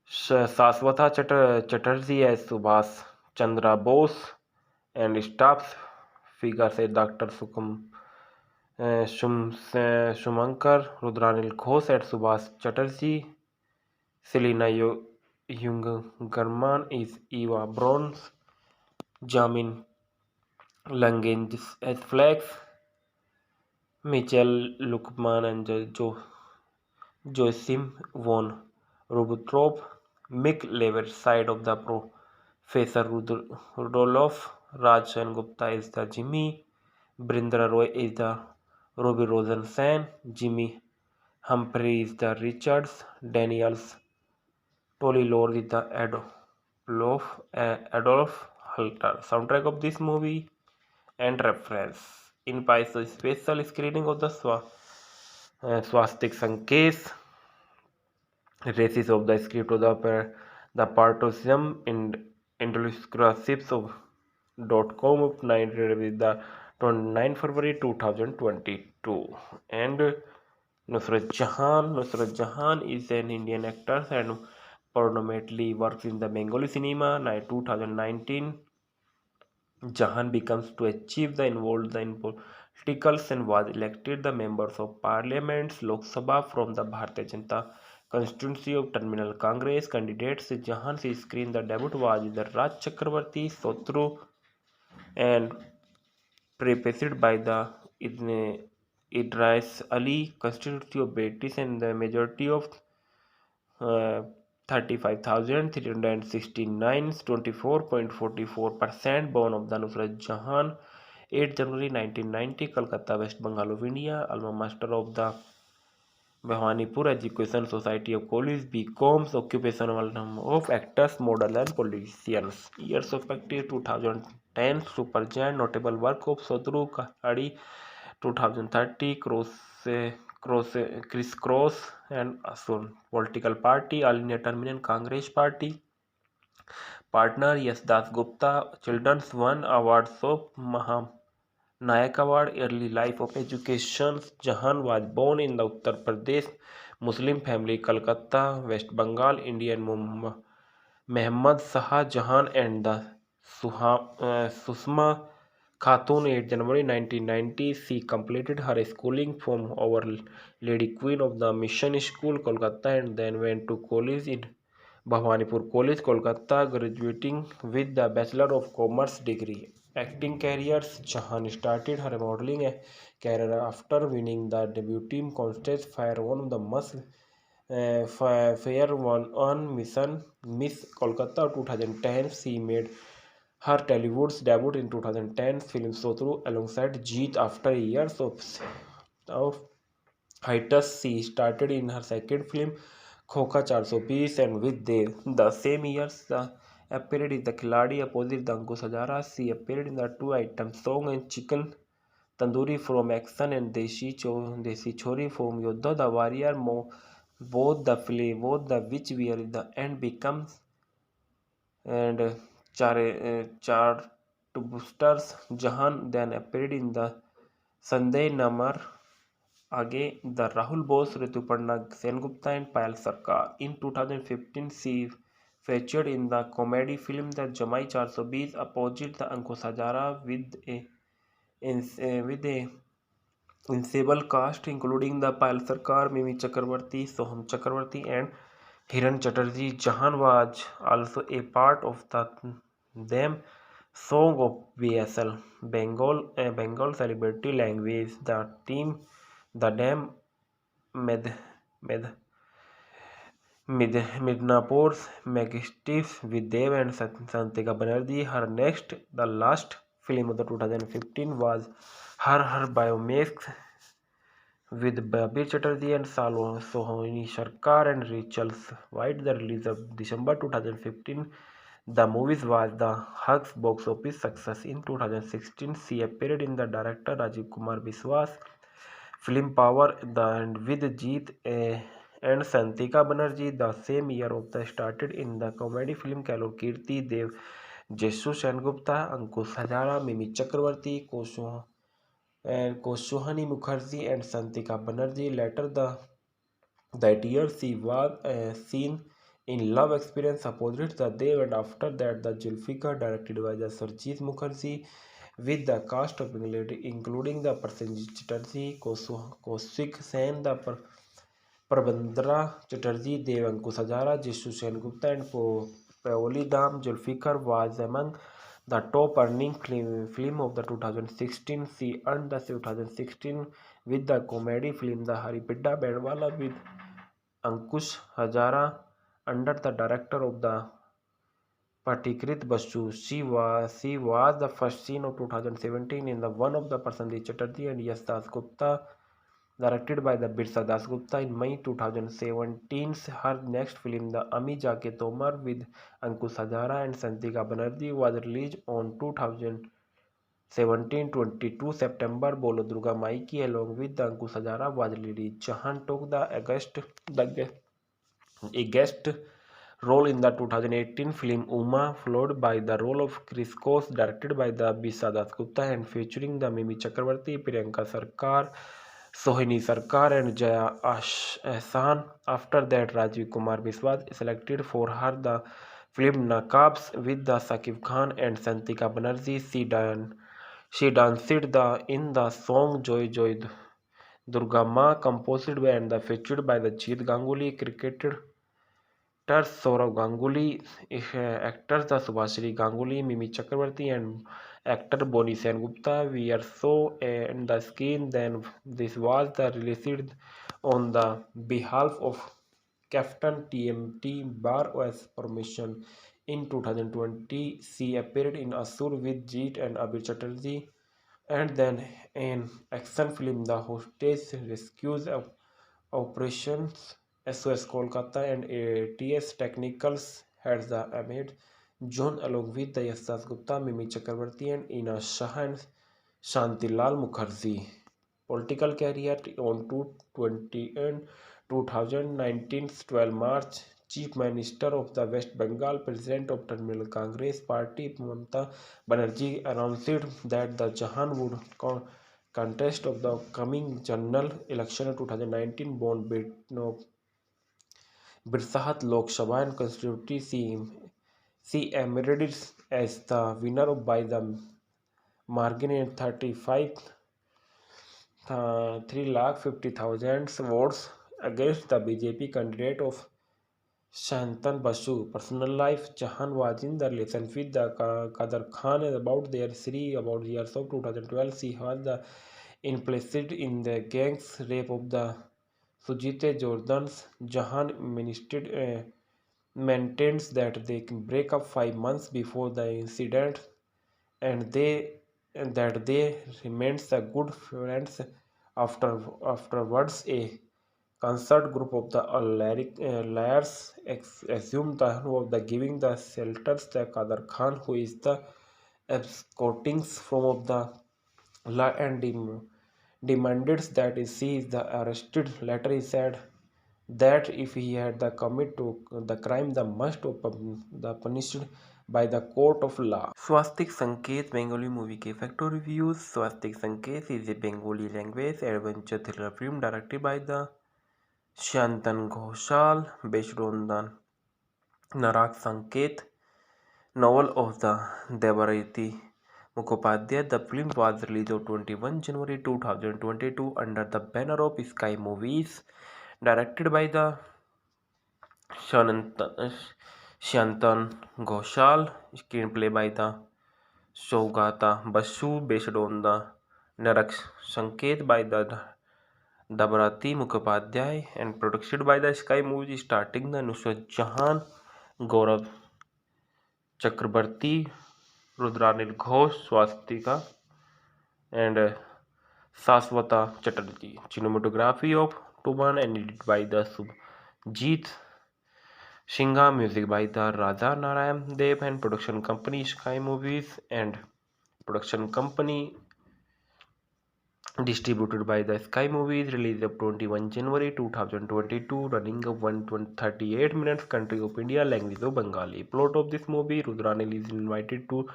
Saswatha Chatterjee as Subhas Chandra Bose, and staff figures as Dr. Shumankar, Rudranil Ghosh as Subhas Chatterjee, Selena Youngerman is Eva Browns, Jamin Langens as Flex, Michel Lukman and Joachim von Ribbentrop, Mick Lever side of the Professor Rudolph, Raj Sen Gupta is the Jimmy, Brindra Roy is the Robbie Rosensen, Jimmy Humphrey is the Richards, Daniels Tolly Lord is the Adolf Halter. Soundtrack of this movie and reference. In Paiso special screening of the Swastik Sankesh, races of the script of the Partosium in Indulscracips of .com of 9 with the 29 February 2022. And Nusrat Jahan is an Indian actor and predominantly works in the Bengali cinema. 2019, Jahan becomes to achieve the involved in politicals and was elected the members of Parliament Lok Sabha from the Bharatiya Janata constituency of Terminal Congress. Candidates Jahan's screen the debut was the Raj Chakrabarti Sotru and prefaced by the Idris Ali constituency of British and the majority of 35,369, 24.44%, born of the Nusrat Jahan, 8 January 1990, Kolkata, West Bengal of India, alma mater of the Bhawanipur Education Society of College, BComs, occupational of actors, model and politicians. Years of practice: 2010, Supergiant, notable work of Sodru Kahadi, 2030, Crisscross and Asun. Political party: All India Terminal Congress Party. Partner: Yes Das Gupta. Children's won awards of Nayak Award. Early life of education: Jahan was born in the Uttar Pradesh Muslim family, Kolkata, West Bengal, Indian Mehmed Shah Jahan and the Susma Khatun, 8 January 1990. She completed her schooling from Our Lady Queen of the Mission School, Kolkata, and then went to college in Bhawanipur College, Kolkata, graduating with the Bachelor of Commerce degree. Acting careers: Jahan started her modeling career after winning the debut contest Fair One the Fair One on Mission Miss Kolkata 2010. She made her Tollywood's debut in 2010 film Sotru alongside Jeet. After years of hiatus, she started in her second film Khoka 420 and with the same years appeared in the Khiladi opposite the Ankush Hazara. She appeared in the two-item song and Chicken Tandoori from Action and Desi Chori from Yodha the Warrior. Both the which were the end becomes and Chartbusters. Jahan then appeared in the Sanday Namar Aage, the Rahul Bose, Rituparna Sengupta and Payal Sarkar. In 2015, she featured in the comedy film The Jamai 420 opposite the Ankush Hazara with a ensemble cast including the Payal Sarkar, Mimi Chakravarti, Soham Chakravarti and Hiran Chatterjee. Jahan was also a part of the them song of BSL Bengal celebrity language. The Dam Med, Med, Midnapur's Majesties with Dev and Santika Banerjee. Her next, the last film of the 2015 was her biopic with Babir Chatterjee and Sohini Sarkar and Rachel White. The release of December 2015. The movie was the Hugs box office success. In 2016, she appeared in the director Rajiv Kumar Biswas film Power and with Jeet and Santika Banerjee. The same year of the started in the comedy film Kalur Kirti Dev, Jessu Sengupta, Ankush Hazara, Mimi Chakravarti, Koshohani Mukherjee and Santika Banerjee. Later that year she was seen in Love Experience opposite the Dev, and after that the Zulfikar directed by the Sarjeet Mukherjee with the cast of including the Prasenjit Chatterjee, Kaushik Sen, the Prabandra Chatterjee, Dev Ankush Hazara, Jishu Sengupta and Paoli Dam. Zulfikar was among the top earning film of the 2016. She earned the 2016 with the comedy film The Haripidda Bandwala with Ankush Hazara under the director of the Patikrit Basu. She was the first scene of 2017 in the one of the Prasenjit Chatterjee and Yash Das Gupta, directed by the Birsa Das Gupta. In May 2017, her next film, The Ami Jaake Tomar with Ankush Hazara and Santika Banerjee, was released on 2017 22 September. Bolo Durga Maiki along with the Ankush Hazara was released. Jahan took a guest role in the 2018 film Uma, followed by the role of Chris Kos, directed by the Bisa Das Gupta and featuring the Mimi Chakravarti, Priyanka Sarkar, Sohini Sarkar and Jaya Ahsan. After that, Rajiv Kumar Biswas selected for her the film Nakabs with the Sakib Khan and Santika Banerjee. She danced in the song Joy Joy Durga Ma, composed by and featured by the Jeet Ganguly, cricketer Saurav Ganguly, actors the Subhashri Ganguly, Mimi Chakravarti, and actor Boni Sengupta. We are so in the screen. Then this was the released on the behalf of Captain TMT Bar OS permission. In 2020, she appeared in Asur with Jeet and Abir Chatterjee, and then in action film The Hostage Rescues Operations SOS Kolkata and ATS Technicals had the Ahmed John along with the Yash Gupta, Mimi Chakravarti and Ina Shah and Shantilal Mukherjee. Political career on 220 and 2019 12 March. Chief Minister of the West Bengal, President of Tamil Congress Party, Mamata Banerjee announced that the Jahan would contest of the coming general election of 2019 born Birsahat Lok Sabha and constituency. She emerged as the winner by the margin in 3,50,000 votes against the BJP candidate of Shantan Basu. Personal life. Jahan was in the relation with the Qadar Khan about their about years of 2012. She was the implicit in the gang's rape of the Sujite Jordans. Jahan maintains that they can break up 5 months before the incident and that they remained a good friends afterwards. A concert group of the liars assumed the of the giving the shelters the Qadar Khan, who is the escorting from of the law and demanded that she is the arrested. Later he said that if he had the commit to the crime, the must of the punished by the court of law. Swastik Sanket Bengali movie के factor reviews. Swastik Sanket is a Bengali language adventure thriller film directed by the Shantan Ghoshal based on the Narak Sanket novel of the Devarati Mukhopadhyay. The film was released on 21 January 2022 under the banner of Sky Movies, directed by the Shantan Ghoshal, screenplay by the Saugata Basu, based on the Narak Sanket by the Devarati Mukhopadhyay, and produced by the Sky Movies, starting the Nusrat Jahan, Gaurav Chakrabarti, Rudranil Ghosh, Swastika, and Saswata Chatterjee. Cinematography of Tuman and edited by the Subhajit Singha, music by the Raja Narayan Dev, and production company Sky Movies, and production company distributed by the Sky Movies. Released of 21 January 2022, running of 138 minutes. Country of India, language of Bengali. Plot of this movie: Rudranil is invited to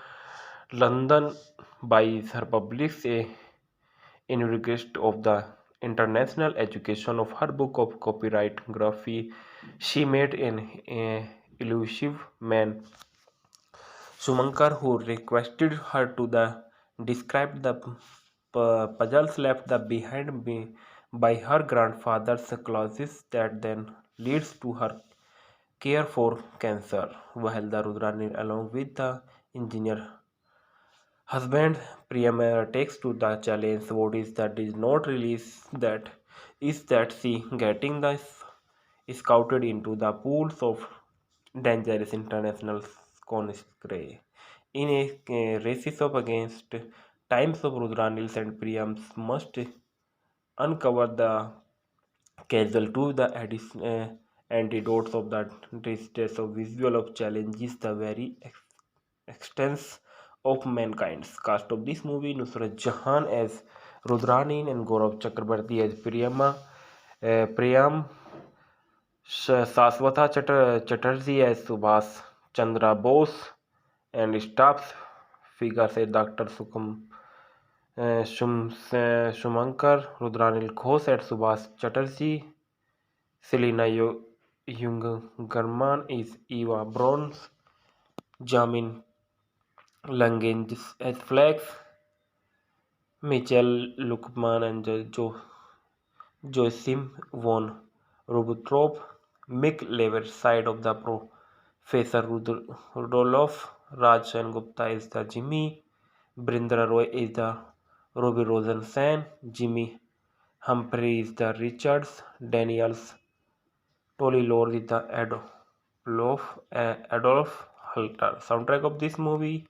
London by her published in request of the international education of her book of copyrightography. She met an elusive man, Sumankar, who requested her to describe the puzzles left behind by her grandfather's clauses that then leads to her care for cancer. While the Rudranil, along with the engineer husband Priyam, takes to the challenge, what is that is not released that is that she getting the scouted into the pools of dangerous international conscripts. In a races of against times of Rudranils and Priyams must uncover the casual to the antidotes of the distress of visual of challenges the very extents of mankind's. Cast of this movie: Nusrat Jahan as Rudrani and Gaurav Chakrabarti as Priyam, Saswata Chatterjee as Subhas Chandra Bose, and staff figures as Dr. Shumankar, Rudranil Ghosh as Subhas Chatterjee, Selina Youngerman is Eva Browns, Jamin Lange as Flex, Michel Lukman and Joachim von Ribbentrop. Mick Lever side of the Professor Rudolph. Raj Gupta is the Jimmy. Brindra Roy is the Ruby Rosensen. Jimmy Humphrey is the Richards. Daniels Tolly Lord is the Adolf Halter. Soundtrack of this movie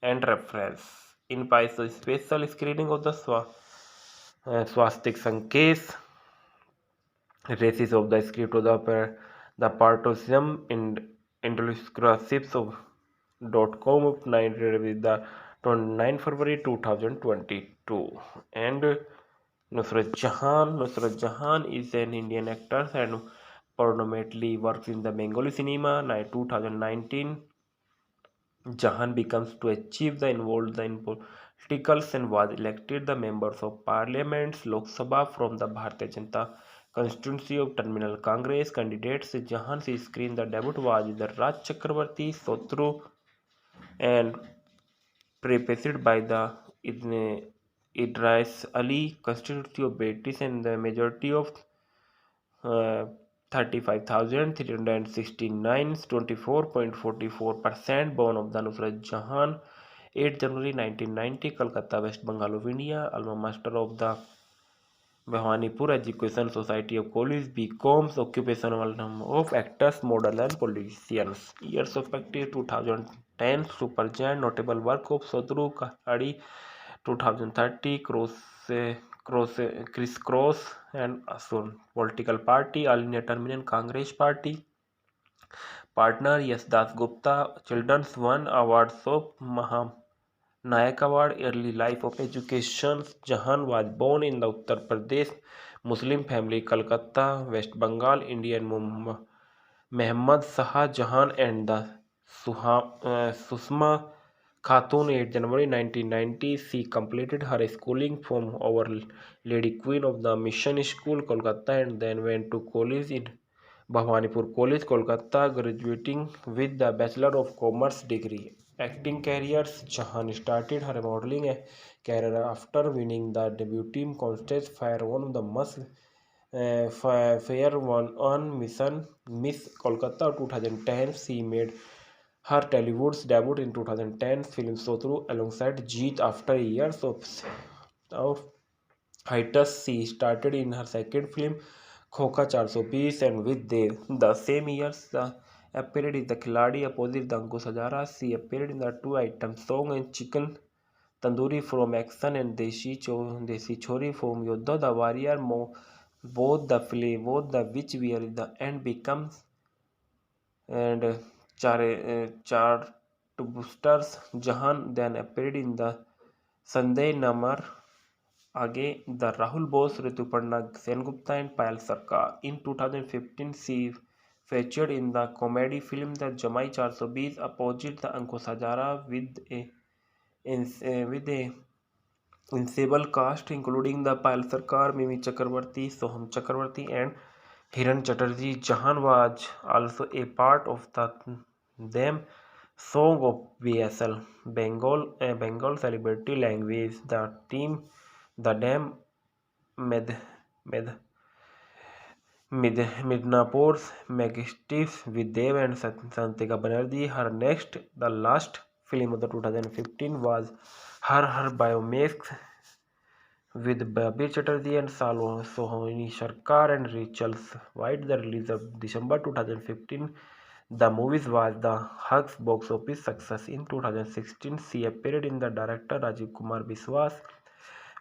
and reference. In Paiso special screening of the Swastik Sanket, races of the script of the partisan in Intelliscripts of .com of 9 with the 29 February 2022. And Nusrat Jahan is an Indian actor and predominantly works in the Bengali cinema. 2019, Jahan becomes to achieve the involved in politicals and was elected the members of Parliament Lok Sabha from the Bharatiya Janata constituency of Terminal Congress. Candidates Jahan's screen the debut was the Raj Chakrabarti Sotru and prefaced by the Idris Ali constituency of British, and the majority of 35,369, 24.44%. Born of the Nusrat Jahan, 8 January 1990, Kolkata, West Bengal of India. Alma master of the Bhawanipur Education Society of College, BComs. Occupational number of actors, model and politicians. Years of practice: 2010, Supergiant. Notable work of Sodru Kahari, 2030, Crisscross and Asun. Political party: All India Terminal Congress Party. Partner: Yes Das Gupta. Children's won awards of Nayak Award. Early life of education: Jahan was born in the Uttar Pradesh Muslim family, Kolkata, West Bengal, Indian. Mehmad Shah Jahan and the Susma Khatun, 8 January 1990. She completed her schooling from Our Lady Queen of the Mission School, Kolkata, and then went to college in Bhawanipur College, Kolkata, graduating with the Bachelor of Commerce degree. Acting careers: Jahan started her modeling career after winning the debut contest Fire One of the Must Fair One on Miss Kolkata 2010. She made her Tollywood's debut in 2010 film Sotru alongside Jeet after years of hiatus. She started in her second film Khoka 420 and with the same years appeared in the Khiladi opposite the Ankush Hazara. She appeared in the two-item song and Chicken Tandoori from Action and Desi Chori from Yodha the Warrior. Both the which were in the end becomes and Chartbusters. Jahan then appeared in the Sunday Namar Aage, the Rahul Bose, Rituparna Sengupta and Payal Sarkar. In 2015, she featured in the comedy film The Jamai 420 opposite the Ankush Hazara with a ensemble cast including the Payal Sarkar, Mimi Chakravarti, Soham Chakravarti, and Hiran Chatterjee. Jahan was also a part of the them song of BSL Bengal celebrity language. The team, the Dam Med Med Midnapur's Megistif with Dev and Santika Banerjee. Her next, the last film of the 2015 was her biopic with Babir Chatterjee and Sohini Sarkar and Rachel White. The release of December 2015. The movie was the Hugs box office success. In 2016, she appeared in the director Rajiv Kumar Biswas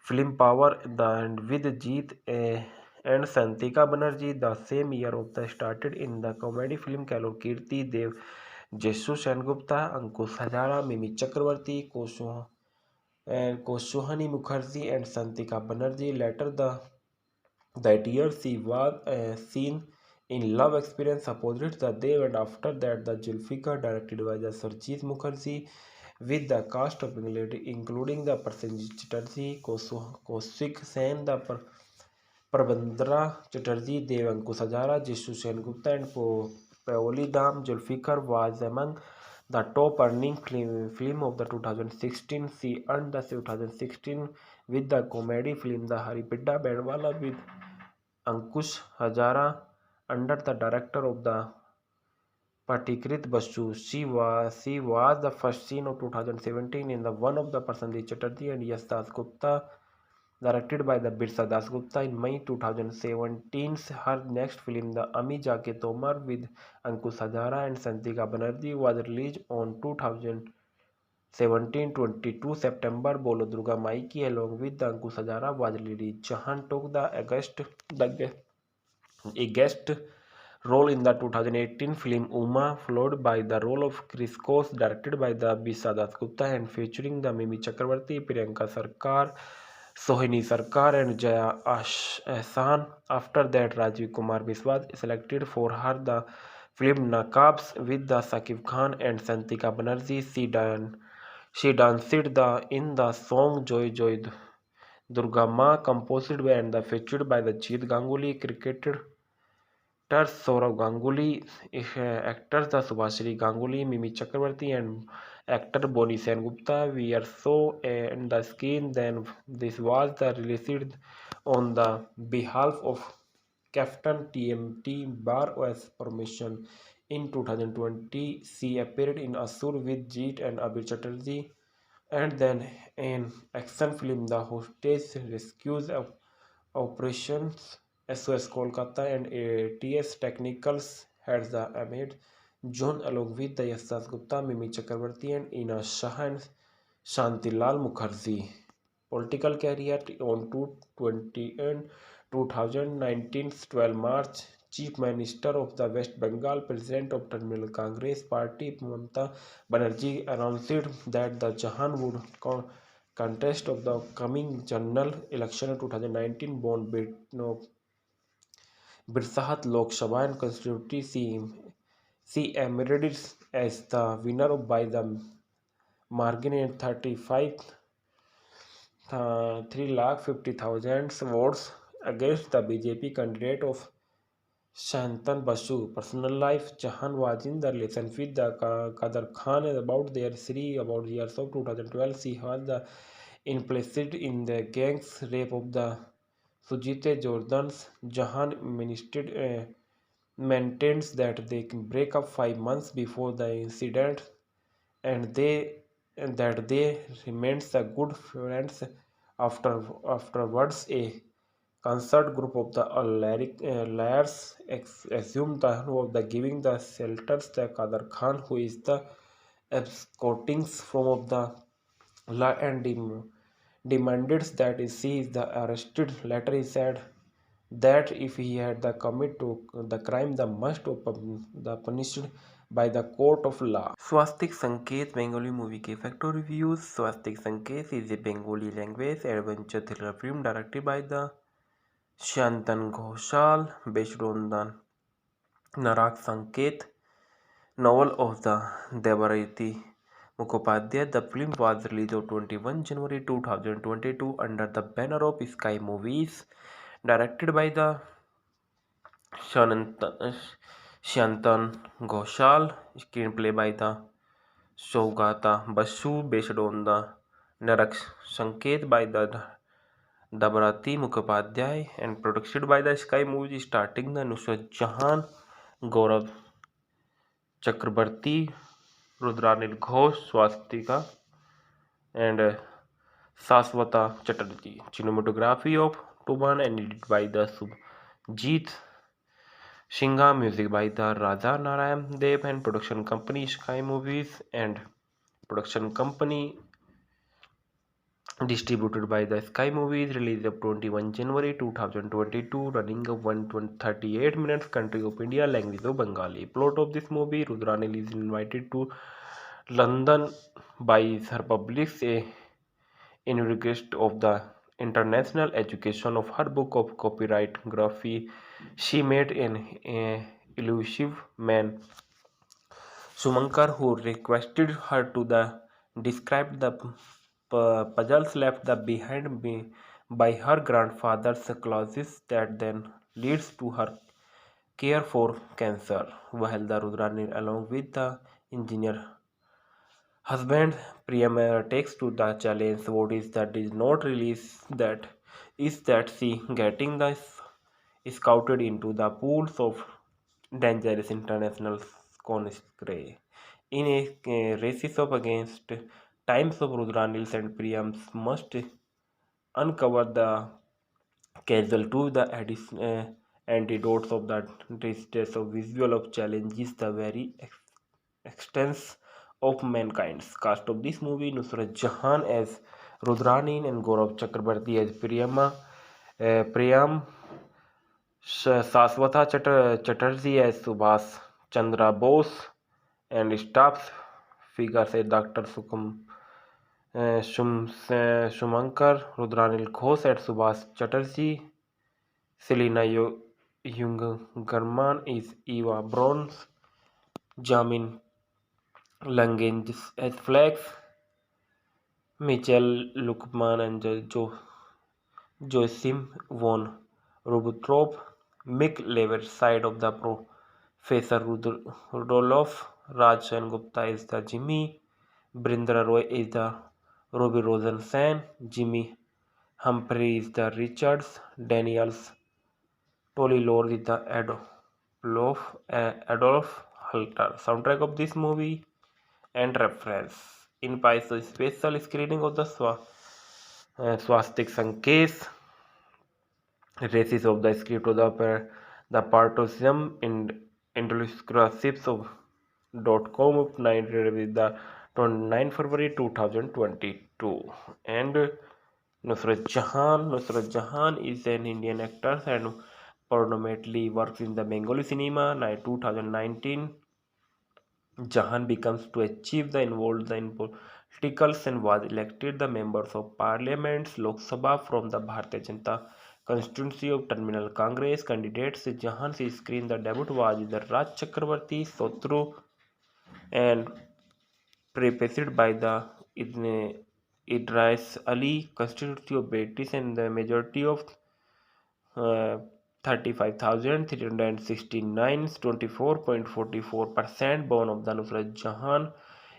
film Power and with Jeet and Santika Banerjee. The same year of the started in the comedy film Kalor Kirti Dev, Jessu Sengupta, Ankush Hazara, Mimi Chakravarti, Koshohani Mukherjee and Santika Banerjee. Later that year she was seen in Love Experience opposite the Dev, and after that the Zulfikar directed by the Sarjeet Mukherjee with the cast of including the Prasenjit Chatterjee, Kaushik Sen, the Prabandra Chatterjee, Dev Ankush Hazara, Jishu Sengupta and Paoli Dam. Zulfikar was among the top earning film of the 2016. She earned the 2016 with the comedy film The Haripedda Bandwala with Ankush Hazara under the director of the Patikrit Basu. She was the first scene of 2017 in the one of the Prasenjit Chatterjee and Yash Das Gupta, directed by the Birsa Das Gupta. In May 2017, her next film, The Ami Jaake Tomar with Ankush Hazara and Santika Banerjee, was released on 2017 22 September. Bolo Durga Mai Ki along with the Ankush Hazara was released. Jahan took a guest role in the 2018 film Uma, followed by the role of Chris Kos, directed by the Bisa Das Gupta and featuring the Mimi Chakravarti, Priyanka Sarkar, Sohini Sarkar and Jaya Ahsan. After that, Rajiv Kumar Biswas selected for her the film Nakabs with the Sakib Khan and Santika Banerjee. She danced in the song Joy Joy Durga Ma, composed by and featured by the Jeet Ganguly. Cricketer Saurav Ganguly, actors the Subhashri Ganguly, Mimi Chakravarti, and actor Boni Sengupta. We are so in the screen. Then this was the released on the behalf of Captain TMT Bar OS permission. In 2020, she appeared in Asur with Jeet and Abir Chatterjee, and then in action film The Hostage Rescues of Operations SOS Kolkata and ATS Technicals had the Ahmed John along with the Yasas Gupta, Mimi Chakravarti and Ina Shah and Shantilal Mukherjee. Political career on 220 and 2019 12 March. Chief Minister of the West Bengal, President of Trinamool Congress Party, Mamata Banerjee announced that the Jahan would contest of the coming general election of 2019 born Birsahat Lok Sabha and constituency. She as the winner by the margin in 3,50,000 votes against the BJP candidate of Shantan Basu. Personal life: Jahan was in the relationship with the Qadar Khan about their Sri about years of 2012. She was the implicit in the gang's rape of the Sujite Jordans. Jahan maintains that they can break up 5 months before the incident and they remained the good friends afterwards. A concert group of the liars assumed the of the giving the shelters the Qadar Khan, who is the escorting from of the law, and demanded that she is the arrested. Later he said that if he had the commit to the crime, the must the punished by the court of law. Swastik Sanket Bengali movie के factor reviews. Swastik Sanket is a Bengali language adventure thriller film directed by the Shantan Ghoshal based on the Narak Sanket novel of the Devarati Mukhopadhyay. The film was released on 21 January 2022 under the banner of Sky Movies, directed by the Shantan Ghoshal, screenplay by the Saugata Basu, based on the Narak Sanket by the Dabarati Mukhopadhyay, and produced by the Sky Movies, starting the Nusrat Jahan, Gaurav Chakrabarti, Rudranil Ghosh, Swastika, and Saswata Chatterjee. Cinematography of Tuban and edited by the Subhajit Singha, music by the Raja Narayan Dev, and production company Sky Movies, and production company distributed by the Sky Movies. Released of 21 January 2022, running of 138 minutes. Country of India, language of Bengali. Plot of this movie: Rudranil is invited to London by her published in request of the international education of her book of copyright graphy. She met an elusive man, Sumankar, who requested her to describe the puzzles left behind by her grandfather's clauses that then leads to her care for cancer. While the Rudrani, along with the engineer husband Priyam, takes to the challenge, what is that is not released that is that she getting the scouted into the pools of dangerous international conscripts. In a races of against times of Rudranils and Priyams must uncover the causal to the antidotes of the distress of visual of challenges the very extents of mankind's. Cast of this movie: Nusrat Jahan as Rudrani and Gaurav Chakrabarti as Priyam, Saswata Chatterjee as Subhas Chandra Bose, and staff figures as Dr. Shumankar, Rudranil Ghosh as Subhas Chatterjee, Selina Youngerman is Eva Browns, Jamin Lange as Flex, Michel Lukman and Joachim von Ribbentrop, Mick Lever side of the Professor Rudolph, Raj Gupta is the Jimmy, Brindra Roy is the Ruby Rosensen, Jimmy Humphrey is the Richards, Daniels Tolly Lord is the Adolf Halter. Soundtrack of this movie and reference. In Paiso special screening of the Swastik Sanket, races of the script of the partisan in Intelliscripts of .com of 9 with the 29 February 2022. And Nusrat Jahan is an Indian actor and predominantly works in the Bengali cinema. 2019, Jahan becomes to achieve the involved in politicals and was elected the members of Parliament's Lok Sabha from the Bharatiya Janata constituency of Terminal Congress. Candidates Jahan's screen the debut was the Raj Chakrabarti Sotru and prefaced by the Idris Ali constituency of British and the majority of 35,369, 24.44% born of the Nusrat Jahan,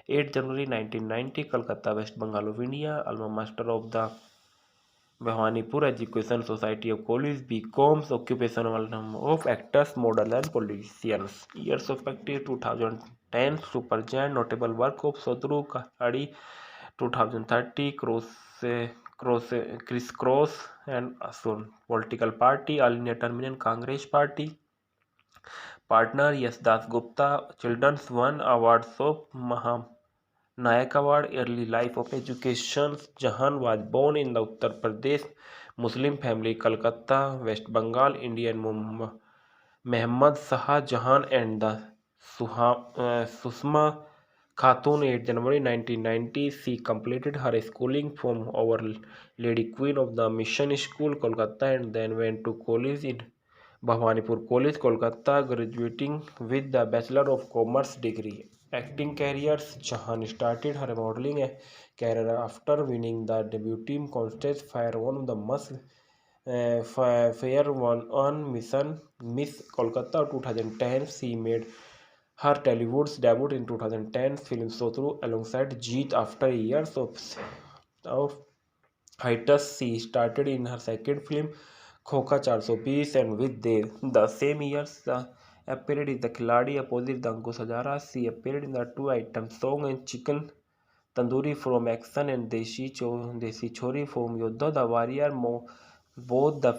8 January 1990, Kolkata, West Bengal of India, alma mater of the Bhawanipur Education Society of College, BComs, occupational of actors, model and politicians. Years of active 2010, Supergiant, notable work of Sodru Kahari, 2030, Criss Cross and Asun. Political party, All India Terminal Congress Party. Partner, Yes Das Gupta. Children's One Awards of Nayak Award. Early life of education. Jahan was born in the Uttar Pradesh Muslim family, Kolkata, West Bengal, Indian Mehmed Shah Jahan and the Susma Khatun, 8 January 1990. She completed her schooling from Our Lady Queen of the Mission School, Kolkata, and then went to college in Bhawanipur College, Kolkata, graduating with the Bachelor of Commerce degree. Acting careers, Jahan started her modeling career after winning the debut contest Fire One of the Must Fair One on Mission Miss Kolkata 2010. She made her Tollywood's debut in 2010 film Sotru alongside Jeet after years of hiatus. She started in her second film Khoka 420 and with the same years appeared in the Khiladi opposite the Ankush Hazara. She appeared in the two-item song and Chicken Tandoori from Action and Desi Chori from Yodha the Warrior. Both the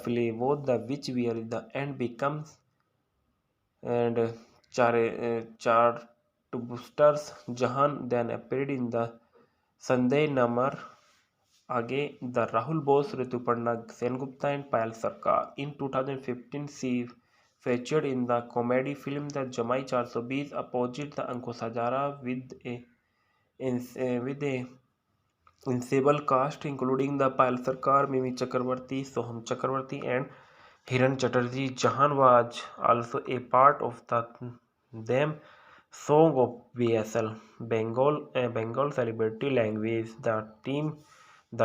which were in the end becomes and Chartbusters. Jahan then appeared in the Sunday Namar Aage, the Rahul Bose, Rituparna Sengupta and Payal Sarkar. In 2015, she featured in the comedy film The Jamai 420 opposite the Ankush Hazara with a ensemble cast including the Payal Sarkar, Mimi Chakravarti, Soham Chakravarti and Hiran Chatterjee. Jahan was also a part of the them song of BSL Bengal celebrity language. The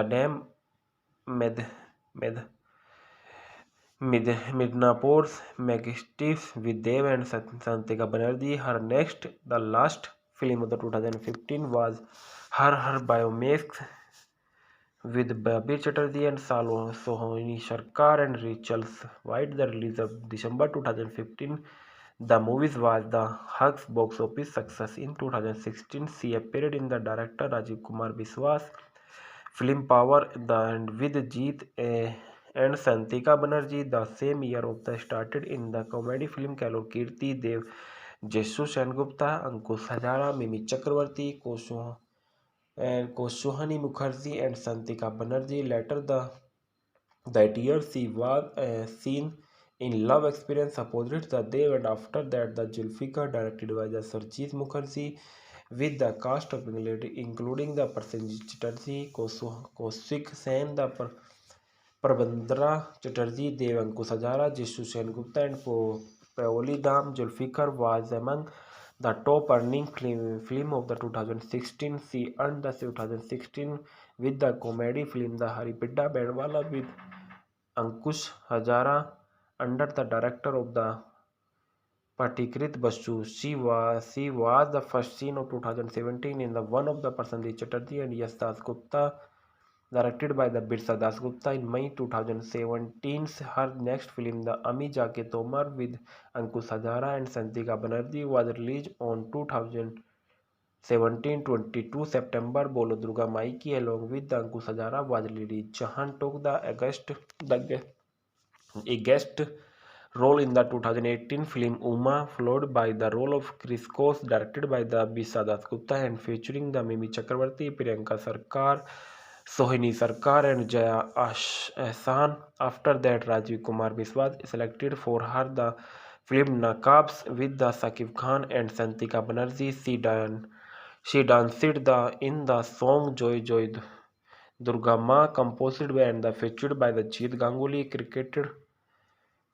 Dam Med Med Midnapur's Majesties with Dev and Santika Banerjee. Her next, the last film of the 2015 was her biopic with Babir Chatterjee and Sohini Sarkar and Rachel White. The release of December 2015. The movie was the Hugs box office success. In 2016, she appeared in the director Rajiv Kumar Biswas film Power and with Jeet and Santika Banerjee. The same year of the started in the comedy film Kalor Kirti Dev, Jessu Sengupta, Ankush Hazara, Mimi Chakravarti, Koshohani Mukherjee and Santika Banerjee. Later that year she was seen in Love Experience opposite the Dev, and after that the Zulfikar directed by the Sarjeet Mukherjee with the cast of including the Prasenjit Chatterjee, Kaushik Sen, the Prabandra Chatterjee, Dev Ankush Hazara, Jishu Sengupta and Paoli Dam. Zulfikar was among the top earning film of the 2016. She earned the 2016 with the comedy film The Haripidda Bandwala with Ankush Hazara under the director of the Patikrit Basu. She was the first scene of 2017 in the one of the Prasenjit Chatterjee and Yash Das Gupta, directed by the Birsa Das Gupta. In May 2017, her next film, The Ami Jaake Tomar with Ankush Hazara and Santika Banerjee, was released on 2017 22 September. Bolo Durga Mai Ki along with the Ankush Hazara was released. Jahan took a guest role in the 2018 film Uma, followed by the role of Chris Cross, directed by the Bisa Das Gupta and featuring the Mimi Chakravarti, Priyanka Sarkar, Sohini Sarkar and Jaya Ahsan. After that, Rajiv Kumar Biswas selected for her the film Nakabs with the Sakib Khan and Santika Banerjee. She danced in the song Joy Joy Durga Ma, composed by and featured by the Jeet Ganguly. Cricketer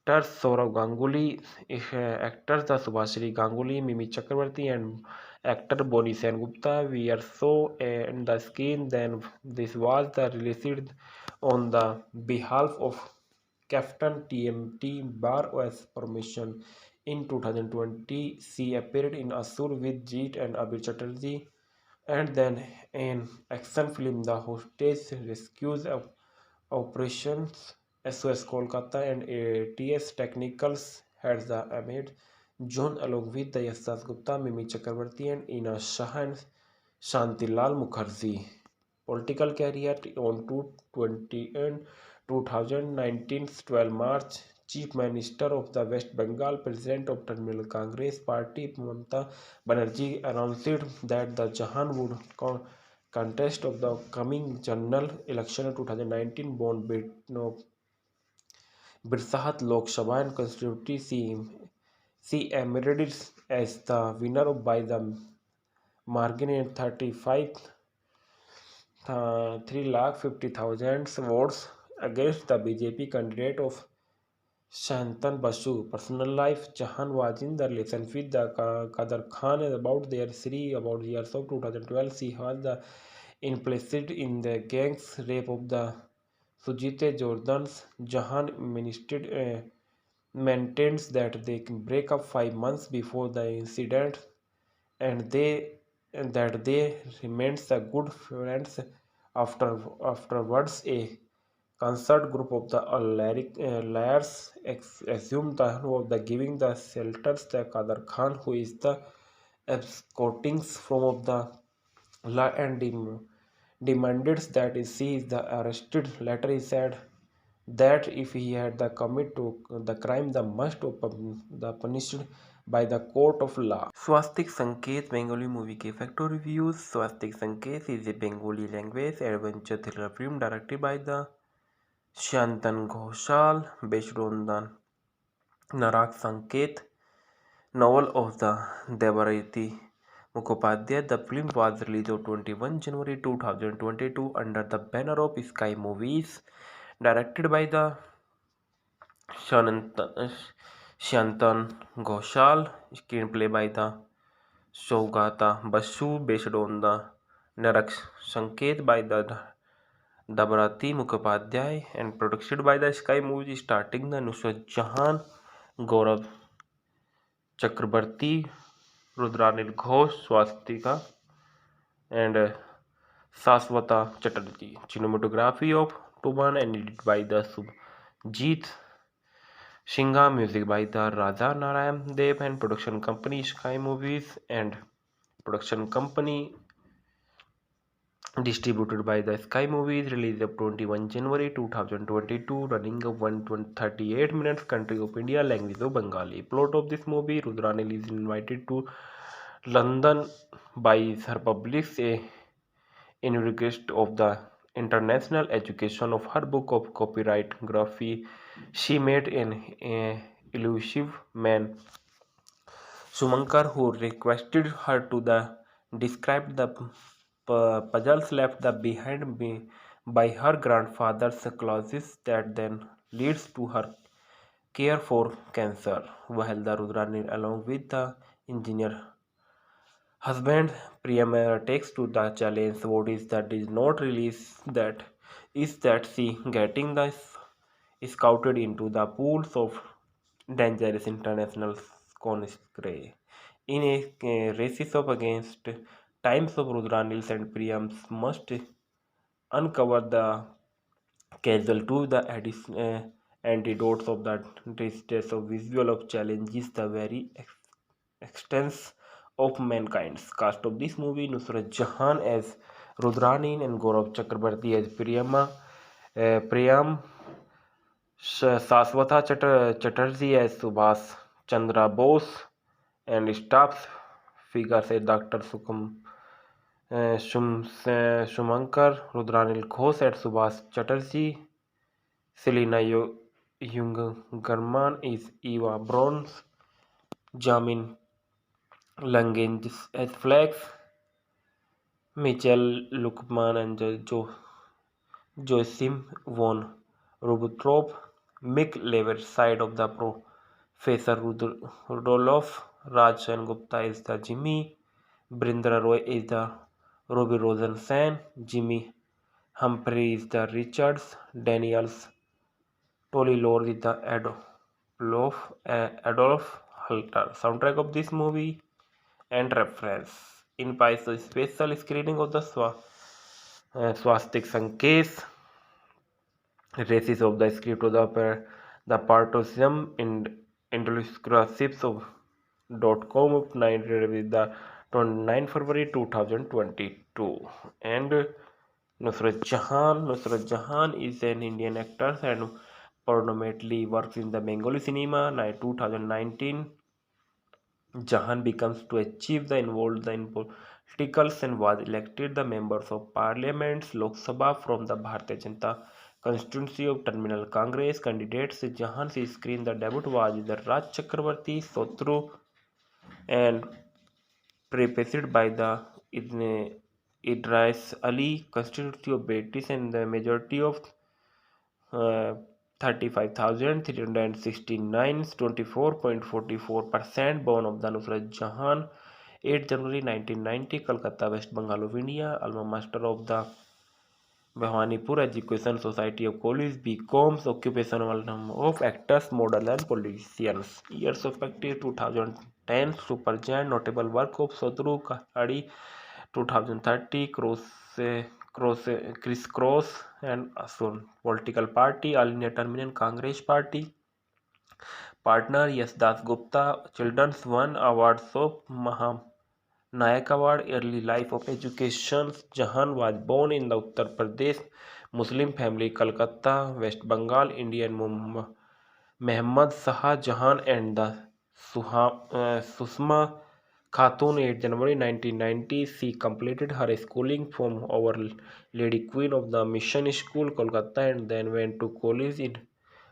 actors Saurav Ganguly, actors the Subhashri Ganguly, Mimi Chakrabarti, and actor Bonnie Gupta. We are so in the screen. Then this was the released on the behalf of Captain TMT Bar as permission. In 2020, she appeared in Asur with Jeet and Abir Chatterjee, and then in action film The Hostage Rescues Operations SOS Kolkata and ATS Technicals had the Ahmed John along with the Yassas Gupta, Mimi Chakrabarti and Ina Shah and Shantilal Mukherjee. Political career on 220 and 2019 12 March, Chief Minister of the West Bengal, President of Tamil Congress Party, Mamata Banerjee announced that the Jahan would contest of the coming general election 2019 born Birsahat Lok Sabha and constituency. She emerged as the winner by the margin in 3,50,000 votes against the BJP candidate of Shantan Basu. Personal life: Jahan was in the relationship with the Qadar Khan about their about years of 2012. She was the implicit in the gang's rape of the Sujite Jordans. Jahan maintains that they can break up 5 months before the incident and that they remained a good friends afterwards. A concert group of the liars assumed the of the giving the shelters the Qadar Khan, who is the escorting from of the law and demanded that she is the arrested. Later he said that if he had the commit to the crime, the must the punished by the court of law. Swastik Sanket Bengali movie के factor reviews. Swastik Sanket is a Bengali language adventure thriller film directed by the Shantan Ghoshal based on the Narak Sanket novel of the Devarati Mukhopadhyay. The film was released on 21 January 2022 under the banner of Sky Movies, directed by the Shantan Ghoshal, screenplay by the Saugata Basu, based on the Narak Sanket by the Dabarati Mukhopadhyay, and produced by the Sky Movies, starting the Nusrat Jahan, Gaurav Chakrabarti, Rudranil Ghosh, Swastika, and Saswata Chatterjee. Cinematography of Tuman and edited by the Subhajit Singha, music by the Raja Narayan Dev, and production company Sky Movies, and production company distributed by the Sky Movies. Released of 21 January 2022, running of 138 minutes. Country of India, language of Bengali. Plot of this movie: Rudranil is invited to London by her published a inaugurist of the international education of her book of copyrightography. She met an elusive man, Sumankar, who requested her to describe the puzzles left behind by her grandfather's clauses that then leads to her care for cancer. While the Rudranil, along with the engineer husband Priyam, takes to the challenge, what is that is not released that is that she getting the scouted into the pools of dangerous international conscripts. In a races of against times of Rudranils and Priyams must uncover the casual to the antidotes of the distress of visual of challenges the very extents of mankind's. Cast of this movie: Nusrat Jahan as Rudrani and Gaurav Chakrabarti as Priyam, Saswata Chatterjee as Subhas Chandra Bose, and staff figures as Dr. Shumankar, Rudranil Ghosh as Subhas Chatterjee, Selina Youngerman is Eva Browns, Jamin Lange as Flex, Michel Lukman and Joachim von Ribbentrop Mick Lever side of the Professor Rudolph. Raj Gupta is the Jimmy. Brindra Roy is the Ruby Rosensen. Jimmy Humphrey is the Richards. Daniels Tolly Lord is the Adolf Halter. Soundtrack of this movie and reference. In Paiso special screening of the Swastik Sankesh, races of the script of the Partosum in Intelliscripts of .com of 9 with the 29 February 2022. And Nusrat Jahan is an Indian actor and predominantly works in the Bengali cinema. 2019, Jahan becomes to achieve the involved in politicals and was elected the members of Parliament Lok Sabha from the Bharatiya Janata constituency of Terminal Congress. Candidates Jahan's screen the debut was the Raj Chakravarti Sotru and prefaced by the Idris Ali constituency of British and the majority of 35,369, 24.44%. Born of the Nusrat Jahan, 8 January 1990, Kolkata, West Bengal of India. Alma master of the Bhawanipur Education Society of College, BComs. Occupational of actors, model and politicians. Years of practice 2010, Supergiant. Notable work of Sodru Kahadi 2030, Crisscross and Asun. Political party, All India Terminal Congress Party. Partner, Yes Das Gupta. Children's won awards of Nayak Award. Early life of education. Jahan was born in the Uttar Pradesh Muslim family, Kolkata, West Bengal, Indian Mehmed Shah Jahan and the Susma Khatun, 8 January 1990. She completed her schooling from Our Lady Queen of the Mission School, Kolkata, and then went to college in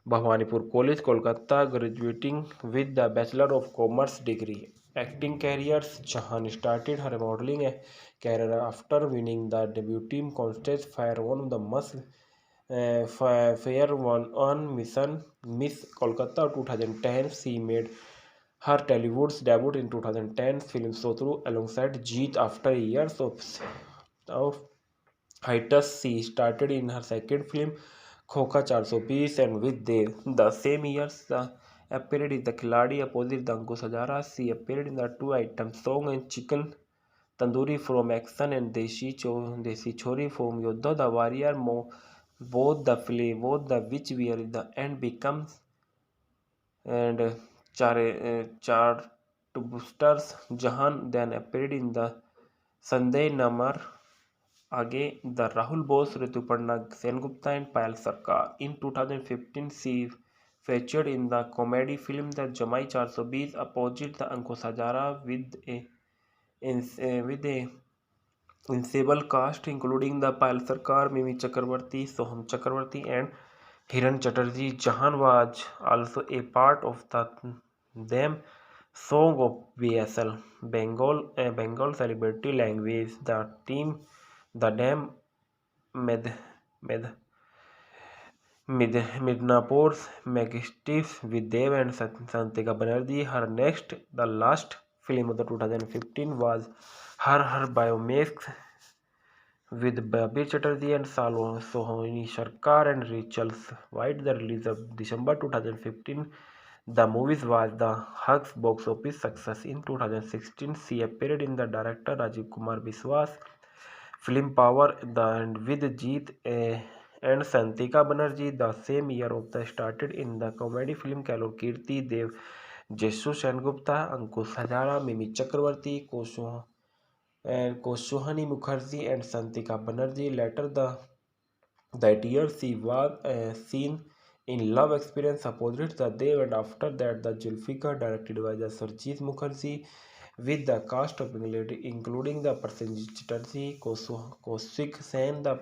Bhawanipur College, Kolkata, graduating with the Bachelor of Commerce degree. Acting careers, Jahan started her modeling career after winning the debut contest Fire One, the Must Fair One on Mission Miss Kolkata 2010. She made her Tollywood's debut in 2010 film Sotru alongside Jeet. After years of hiatus, she started in her second film Khoka 420 and with the same years appeared in the Khiladi opposite the Ankush Hazara. She appeared in the two-item song and Chicken Tandoori from Action and Desi Chori from Yodha the Warrior. Both the which were in the end becomes and Chartbusters. Jahan then appeared in the Sunday Namar Aage, the Rahul Bose, Rituparna Sengupta and Payal Sarkar. In 2015, she featured in the comedy film The Jamai 420 opposite the Ankush Hazara with a ensemble cast including the Payal Sarkar, Mimi Chakravarti, Soham Chakravarti and Hiran Chatterjee. Jahan was also a part of the them song of BSL Bengal celebrity language. The Dam Med, Med, Midnapur's Majesties with Dev and Santika Banerjee. Her next, the last film of the 2015 was her biopic with Babir Chatterjee and Sohini Sarkar and Rachel White. The release of December 2015. The movie was the Hugs box office success. In 2016, she appeared in the director Rajiv Kumar Biswas film Power and with Jeet and Santika Banerjee. The same year of the started in the comedy film Kalor Kirti Dev, Jessu Sengupta, Ankush Hazara, Mimi Chakravarti, Koshohani Mukherjee and Santika Banerjee. Later that year she was seen in Love Experience opposite the Dev, and after that the Zulfikar directed by the Sarjeet Mukherjee with the cast of including the Prasenjit Chatterjee, Kaushik Sen, the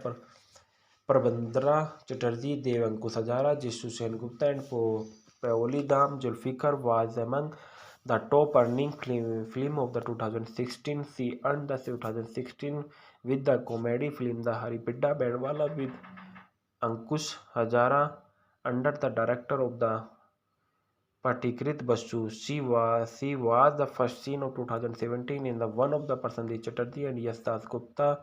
Prabandra Chatterjee, Dev Ankush Hazara, Jishu Sengupta and Paoli Dam. Zulfikar was among the top earning film of the 2016. She earned the 2016 with the comedy film The Haripidda Bandwala with Ankush Hazara under the director of the Patikrit Basu. She was the first scene of 2017 in the one of the Prasenjit Chatterjee and Yash Das Gupta,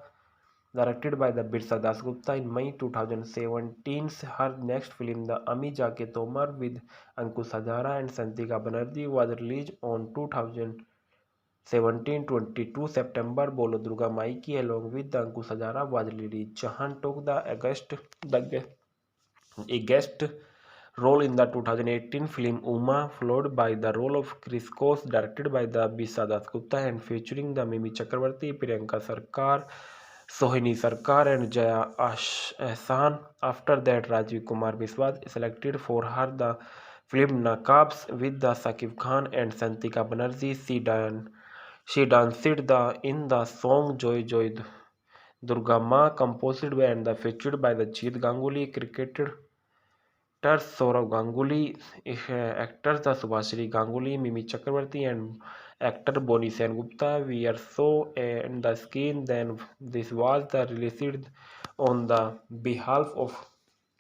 directed by the Birsa Das Gupta in May 2017. Her next film, The Ami Jaake Tomar with Ankush Hazara and Santika Banerjee, was released on 2017 22 September. Bolo Durga Maiki along with the Ankush Hazara was released. Chauhan took a guest role in the 2018 film Uma, followed by the role of Chris Kos, directed by the Bisa Das Gupta and featuring the Mimi Chakravarti, Priyanka Sarkar, Sohini Sarkar and Jaya Ahsan. After that, Rajiv Kumar Biswas selected for her the film Nakabs with the Sakib Khan and Santika Banerjee. She danced in the song Joy Joy Durga Ma, composed by and featured by the Jeet Ganguly, cricketer Saurav Ganguly, actors the Subhashri Ganguly, Mimi Chakravarti, and actor Boni Sengupta. We are so in the screen. Then this was the released on the behalf of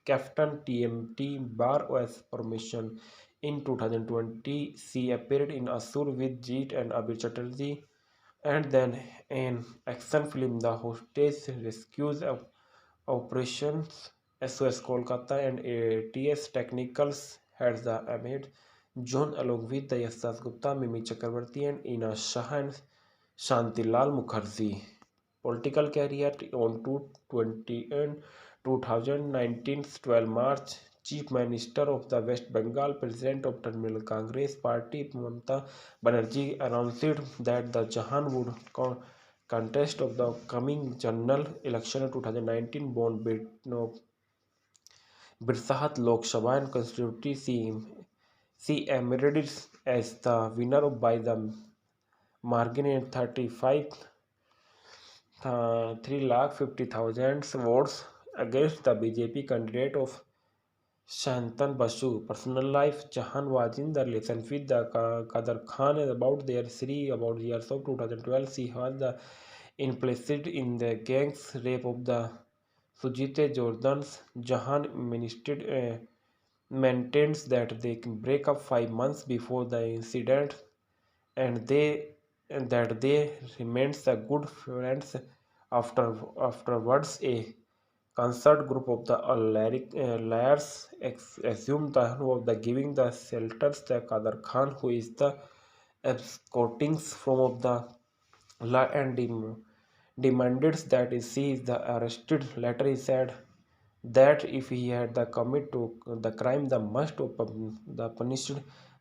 Captain TMT Bar OS permission. In 2020, she appeared in Asur with Jeet and Abir Chatterjee, and then in action film The Hostage Rescues Operations SOS Kolkata and ATS Technicals had the Ahmed John along with the Yash Gupta, Mimi Chakravarti and Ina Shah and Shantilal Mukherjee. Political career on 220 and 2019 12 March. Chief Minister of the West Bengal, President of Trinamool Congress Party, Mamata Banerjee announced that the Chauhan would contest of the coming general election of 2019 born Birsahat Lok Sabha and constituency. She emerged as the winner by the margin in 3,50,000 votes against the BJP candidate of Shantanu Basu. Personal life. Chauhan was in the relation with the Qadar Khan about their about years of 2012. She was the implicit in the gang's rape of the Sujite Jordans. Chauhan maintains that they break up 5 months before the incident and that they remained good friends afterwards. A concert group of the liars assumed the of the giving the shelters the Qadar Khan, who is the escorting from of the law and demanded that she is the arrested. Later he said that if he had the commit to the crime, the must the punished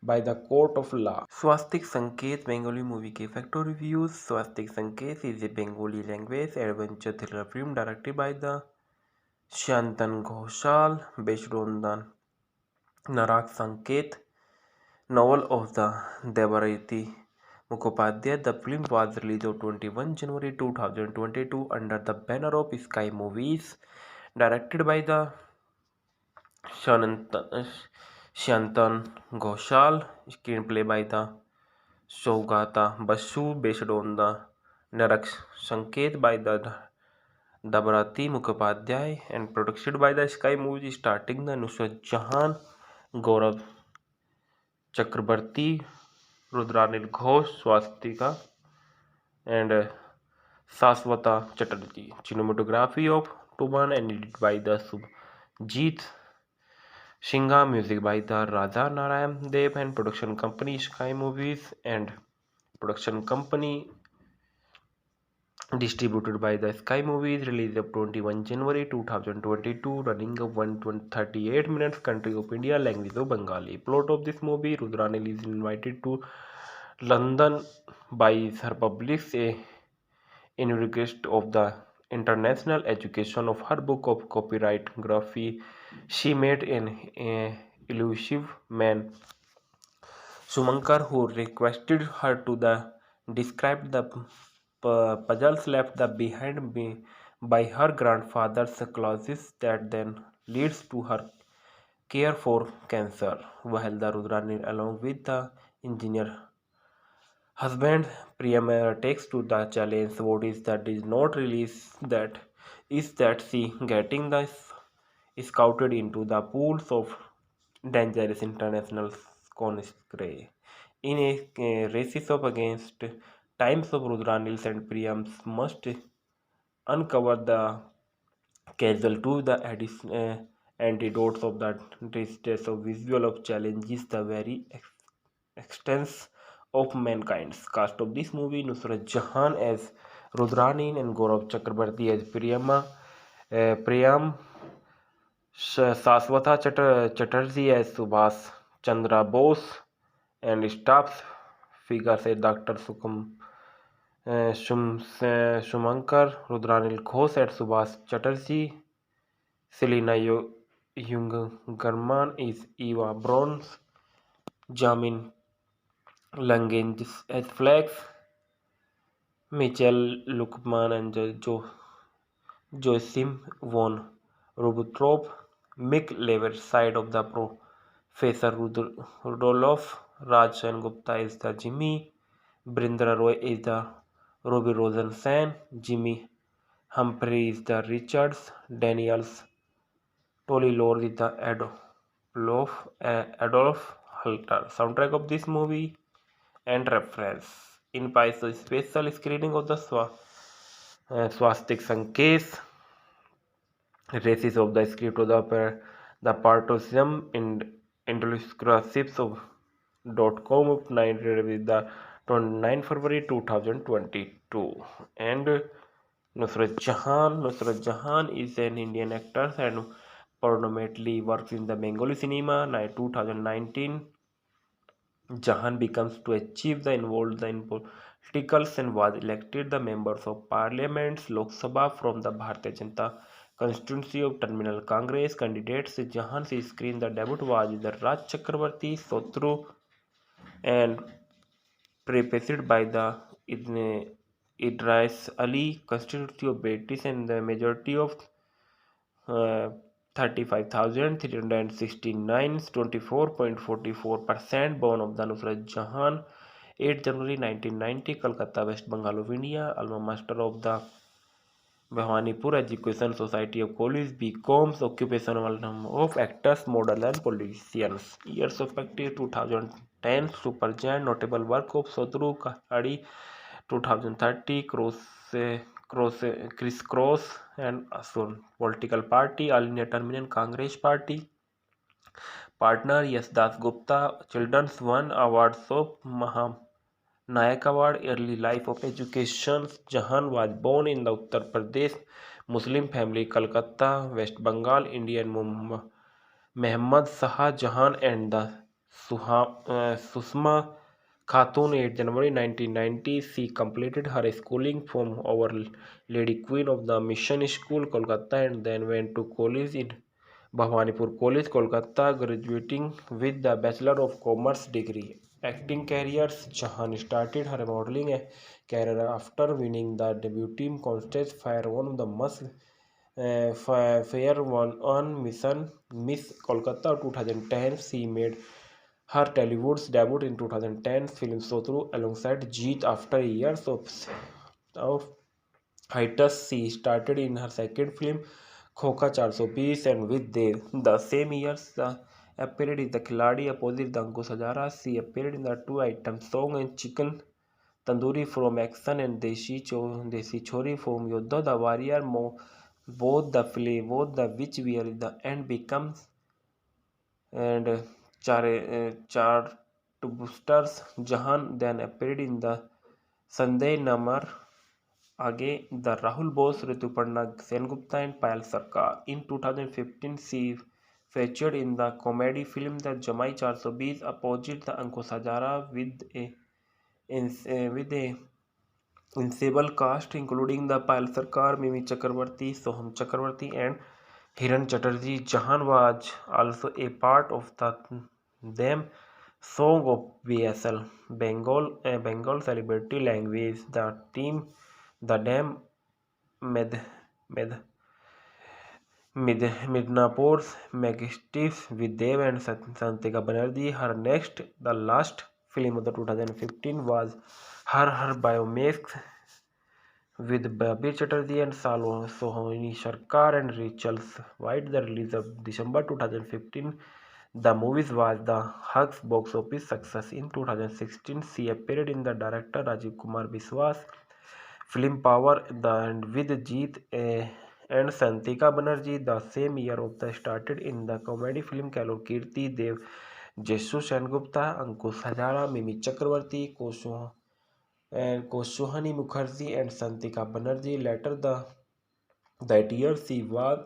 by the court of law. Swastik Sanket Bengali movie के factor reviews. Swastik Sanket is a Bengali language adventure thriller film directed by the Shantan Ghoshal based on the Narak Sanket novel of the Devarati Mukhopadhyay. The film was released on 21 January 2022 under the banner of Sky Movies, directed by the Shantan Ghoshal, screenplay by the Saugata Basu, based on the Narak Sanket by the Dabarati Mukhopadhyay, and produced by the Sky Movies, starting the Nusrat Jahan, Gaurav Chakrabarti, Rudranil Ghosh, Swastika, and Saswata Chatterjee. Cinematography of Tuman and edited by the Subhajit Singha, music by the Raja Narayan Dev, and production company Sky Movies, and production company distributed by the Sky Movies. Released of 21 January 2022, running of 138 minutes. Country of India, language of Bengali. Plot of this movie: Rudranil is invited to London by her published in request of the international education of her book of copyrightography. She met an elusive man, Sumankar, who requested her to describe the puzzles left behind by her grandfather's clauses that then leads to her care for cancer. While the Rudranil, along with the engineer husband Priyam, takes to the challenge, what is that is not released that is that she getting the scouted into the pools of dangerous international conscript. In a races of against times of Rudranils and Priams must uncover the casual to the antidotes of the distress of visual of challenges the very extents of mankind's cast of this movie Nusrat Jahan as Rudrani and Gaurav Chakrabarti as Priyam Saswatha Chatterjee as Subhas Chandra Bose and staff figures as Dr. Shumankar, Rudranil Ghosh as Subhas Chatterjee, Selina Youngerman is Eva Browns, Jamin Langens as Flex, Michelle Lukman and Joachim von Ribbentrop, Mick Lever side of the Professor Rudolph, Raj Gupta is the Jimmy, Brindra Roy is the Ruby Rosensen, Jimmy Humphrey is the Richards, Daniels Tolly Lord is the Adolf Halter. Soundtrack of this movie and reference. In Paiso special screening of the Swastik Sankesh, races of the script of the partisan in inclusives of .com of 9 with the 29 February 2022 and Nusrat Jahan is an Indian actor and predominantly works in the Bengali cinema. 2019 Jahan becomes to achieve the involved in politicals and was elected the members of Parliament's Lok Sabha from the Bharatiya Janata constituency of Terminal Congress. Candidates Jahan's screen the debut was the Raj Chakrabarti Sotru and prefaced by the Idris Ali constituency of British and the majority of 35,369 24.44% born of the Nusrat Jahan 8 January 1990 Kolkata West Bengal of India alma master of the Bhawanipur Education Society of College BComs occupational of actors model and politicians years of practice 2010 Supergiant notable work of Sodru Kahari 2030 Crisscross and Asun political party All India Terminal Congress Party partner Yes Das Gupta Children's One Awards of Nayak Award Early Life of Education Jahan was born in the Uttar Pradesh Muslim family Kolkata West Bengal Indian Mehmed Shah Jahan and the Susma Khatun 8 January 1990 she completed her schooling from Our Lady Queen of the Mission School Kolkata and then went to college in Bhawanipur College Kolkata graduating with the Bachelor of Commerce degree. Acting careers Jahan started her modeling career after winning the debut contest Fire one of the Must Fair one on Mission Miss Kolkata 2010 she made her Tollywood's debut in 2010 film Sotru alongside Jeet after years of hiatus she started in her second film Khoka 420 and with the same years appeared in the Khiladi opposite the Ankush Hazara she appeared in the two-item song and Chicken Tandoori from Action and Desi Chori from Yodha the Warrior both the which were the end becomes and Chartbusters Jahan then appeared in the Sunday Namar Aage the Rahul Bose Rituparna Sengupta and Payal Sarkar. In 2015 she featured in the comedy film The Jamai 420 opposite the Ankush Hazara with a ensemble cast including the Payal Sarkar, Mimi Chakrabarti, Soham Chakrabarti and Hiran Chatterjee. Jahan was also a part of the them song of BSL Bengal celebrity language. The team the Dam Med Med Midnapur's Majesties with Dev and Santika Banerjee. Her next, the last film of the 2015 was her biopic with Babir Chatterjee and Sohini Sarkar and Rachel White. The release of December 2015 The movie was the Hugs box office success in 2016. She appeared in the director Rajiv Kumar Biswas film Power and with Jeet and Santika Banerjee. The same year of the started in the comedy film Kalur Kirti Dev, Jessu Sengupta, Ankush Hazara, Mimi Chakravarti, Koshohani Mukherjee and Santika Banerjee. Later that year she was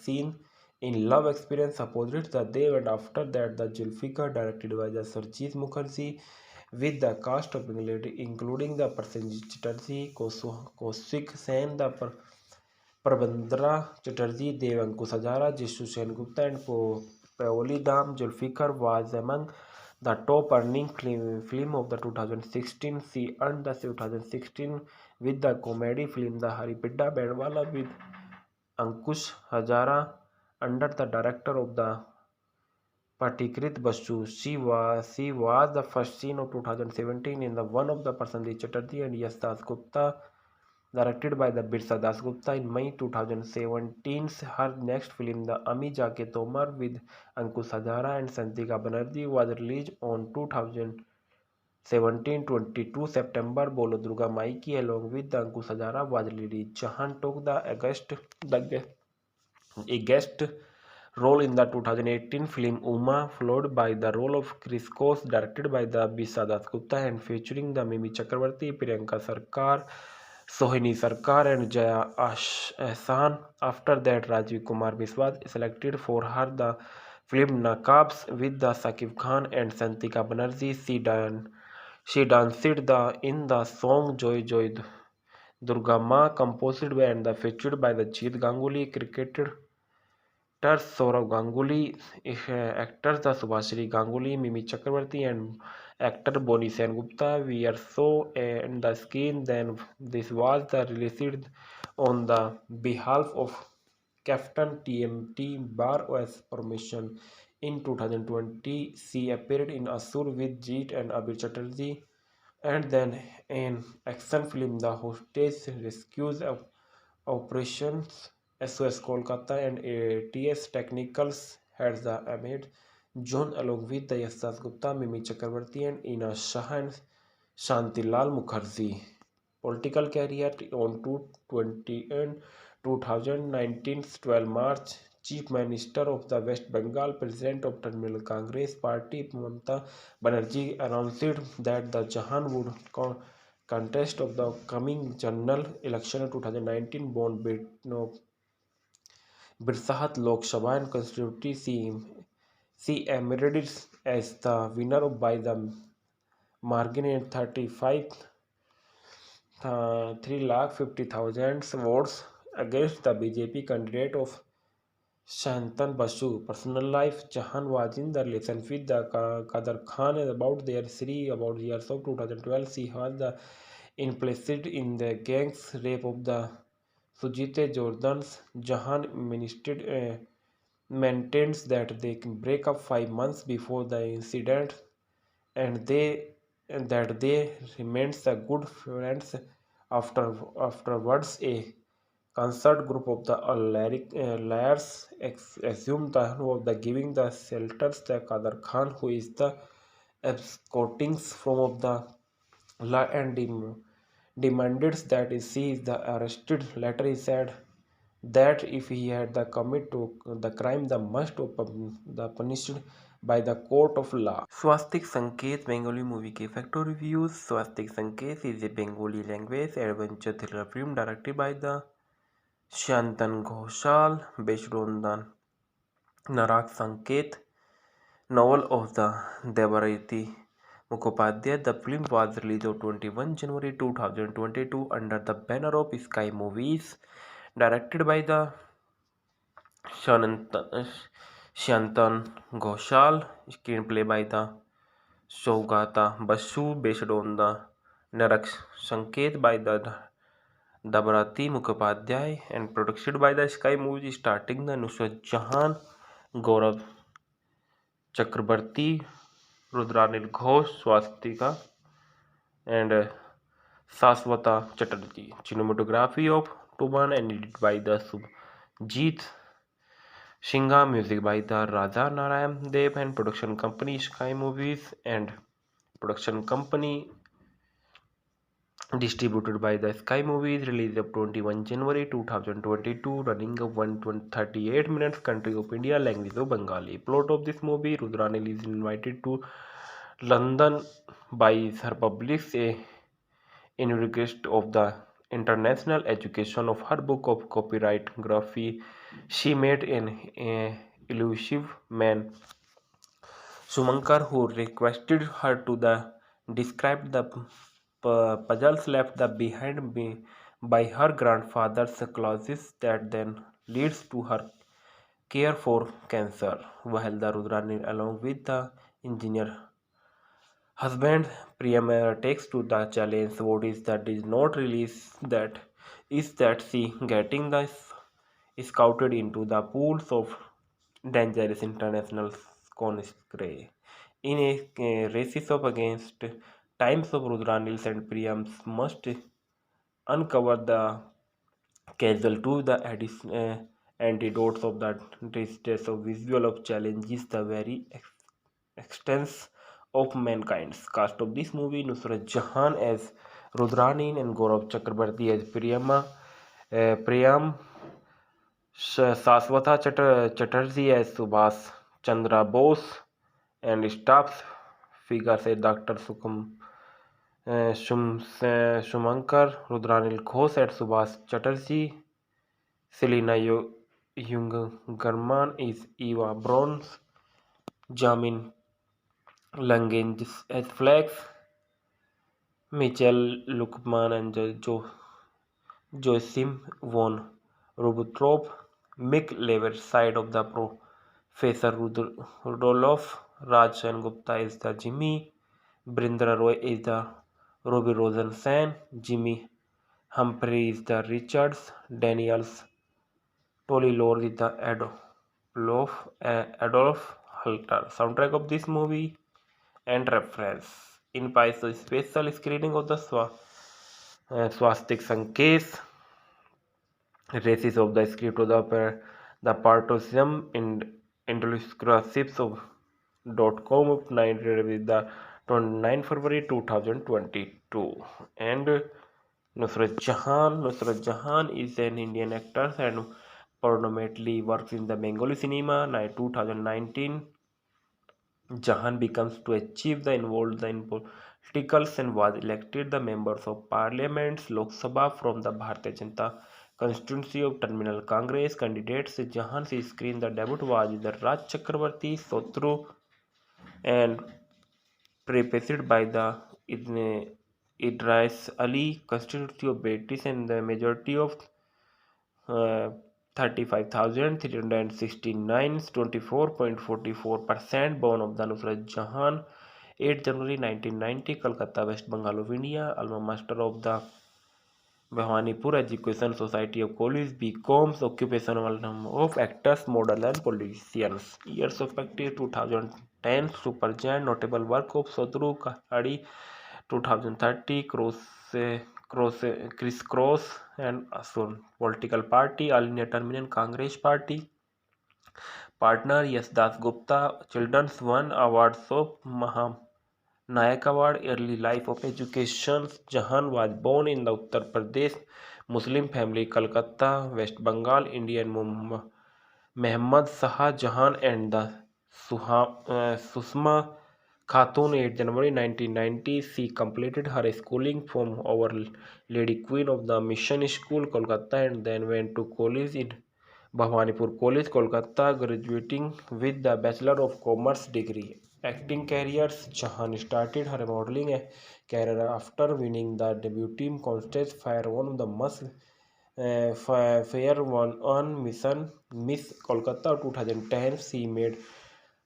seen in Love Experience opposite the Dev, and after that the Zulfikar directed by the Sarjeet Mukherjee with the cast of including the Prasenjit Chatterjee, Kaushik Sen, the Prabandra Chatterjee, Dev Ankush Hazara, Jishu Sengupta and Paoli Dam. Zulfikar was among the top earning film of the 2016. She earned the 2016 with the comedy film The Haripedda Bedwala with Ankush Hazara under the director of the Patikrit Basu. She was the first scene of 2017 in the one of the Prasenjit Chatterjee and Yash Das Gupta, directed by the Birsa Das Gupta in May 2017. Her next film, The Ami Jaake Tomar with Ankush Hazara and Santika Banerjee, was released on 2017 22 September. Bolo Durga Mai Ki along with the Ankush Hazara was released. Chahan took a guest role in the 2018 film Uma, followed by the role of Chris Kos, directed by the Bisa Das Gupta and featuring the Mimi Chakravarti, Priyanka Sarkar, Sohini Sarkar and Jaya Ahsan. After that, Rajiv Kumar Biswas selected for her the film Nakabs with the Sakib Khan and Santika Banerjee. She danced in the song Joy Joy Durga Ma, composed by and featured by the Jeet Ganguly, cricketer Saurav Ganguly, actors the Subhashri Ganguly, Mimi Chakravarti, and actor Boni Sengupta. We are so in the screen. Then this was the released on the behalf of Captain TMT Bar OS permission. In 2020, she appeared in Asur with Jeet and Abir Chatterjee, and then in action film The Hostage Rescues of Operations SOS Kolkata and ATS Technicals had the Ahmed John along with the Yasas Gupta, Mimi Chakravarti and Ina Shah and Shantilal Mukherjee. Political career on 220 and 2019 12 March. Chief Minister of the West Bengal, President of Tamil Congress Party, Mamata Banerjee announced that the Jahan would contest of the coming general election of 2019 born Birsahat Lok Sabha and constituency. She emerged as the winner by the margin in 3,50,000 votes against the BJP candidate of Shantan Basu. Personal life. Jahan was in the relation with the Qadar Khan about their about the years of 2012. She was the implicit in the gang's rape of the Sujite Jordans. Jahan maintains that they can break up 5 months before the incident and they remains a good friends afterwards. A concert group of the liars assumed the of the giving the shelters the Qadar Khan, who is the escorting from of the law and demanded that she is the arrested. Later he said that if he had the commit to the crime, the must the punished by the court of law. Swastik Sanket Bengali movie के factor reviews. Swastik Sanket is a Bengali language adventure thriller film directed by the Shantan Ghoshal based on the Narak Sanket novel of the Devarati Mukhopadhyay. The film was released on 21 January 2022 under the banner of Sky Movies, directed by the Shantan Ghoshal, screenplay by the Saugata Basu, based on the Narak Sanket by the Dabarati Mukhopadhyay, and produced by the Sky Movies, starting the Nusrat Jahan, Gaurav Chakrabarti, Rudranil Ghosh, Swastika, and Saswata Chatterjee. Cinematography of Tuman and edited by the Subhajit Shinga, music by the Raja Narayan Dev, and production company Sky Movies, and production company distributed by the Sky Movies, released of 21 January 2022, running of 138 minutes, country of India, language of Bengali. Plot of this movie: Rudranil is invited to London by her public in request of the international education of her book of copyrightography. She met an elusive man, Sumankar, who requested her to describe the puzzles left behind by her grandfather's clauses that then leads to her care for cancer. While the Rudrani, along with the engineer husband, Priyam takes to the challenge. What is that is not released that is that she getting the scouted into the pools of dangerous international conscripts. In a races of against times of Rudranils and Priyams must uncover the causal to the antidotes of the distress of visual of challenges the very extents of mankind's cast of this movie: Nusrat Jahan as Rudrani and Gaurav Chakrabarti as Priyam, Saswatha Chatterjee as Subhas Chandra Bose, and staff figures as Dr. Shumankar, Rudranil Ghosh as Subhas Chatterjee, Selina Youngerman is Eva Browns, Jamin Lange as Flex, Michel Lukman and Joachim von Ribbentrop, Mick Lever side of the Professor Rudolph, Raj Sen Gupta is the Jimmy, Brindra Roy is the Robbie Rosensen, Jimmy Humphrey is the Richards, Daniels Tolly Lord is the Adolf Halter. Soundtrack of this movie and reference. In Paiso special screening of the Swastik Sankesh, races of the script of the partisan in Intelliscripts of .com of 9 with the 29 February 2022. And Nusrat Jahan is an Indian actor and predominantly works in the Bengali cinema. 2019, Jahan becomes to achieve the involved in politicals and was elected the members of Parliament's Lok Sabha from the Bharatiya Janata constituency of Terminal Congress. Candidates Jahan's screen the debut was the Raj Chakrabarti Sotru and prefaced by the Idris Ali constituency of British and the majority of 35,369, 24.44%, born of the Nusrat Jahan, 8 January 1990, Kolkata, West Bengal of India, alma mater of the Bhawanipur Education Society of College, BComs, occupational of actors, model and politicians. Years of active 2010, Supergiant, notable work of Sodru Kahadi, 2030, Crisscross and Asun. Political party, All India Terminal Congress Party. Partner, Yes Das Gupta. Children's won awards of Nayak Award. Early life of education. Jahan was born in the Uttar Pradesh Muslim family, Kolkata, West Bengal, Indian Mehmed Shah Jahan and the Susma Khatun, 8 January 1990. She completed her schooling from Our Lady Queen of the Mission School, Kolkata, and then went to college in Bhawanipur College, Kolkata, graduating with the Bachelor of Commerce degree. Acting careers: Jahan started her modeling career after winning the debut contest Fire One of the Fair One on Mission Miss Kolkata 2010. She made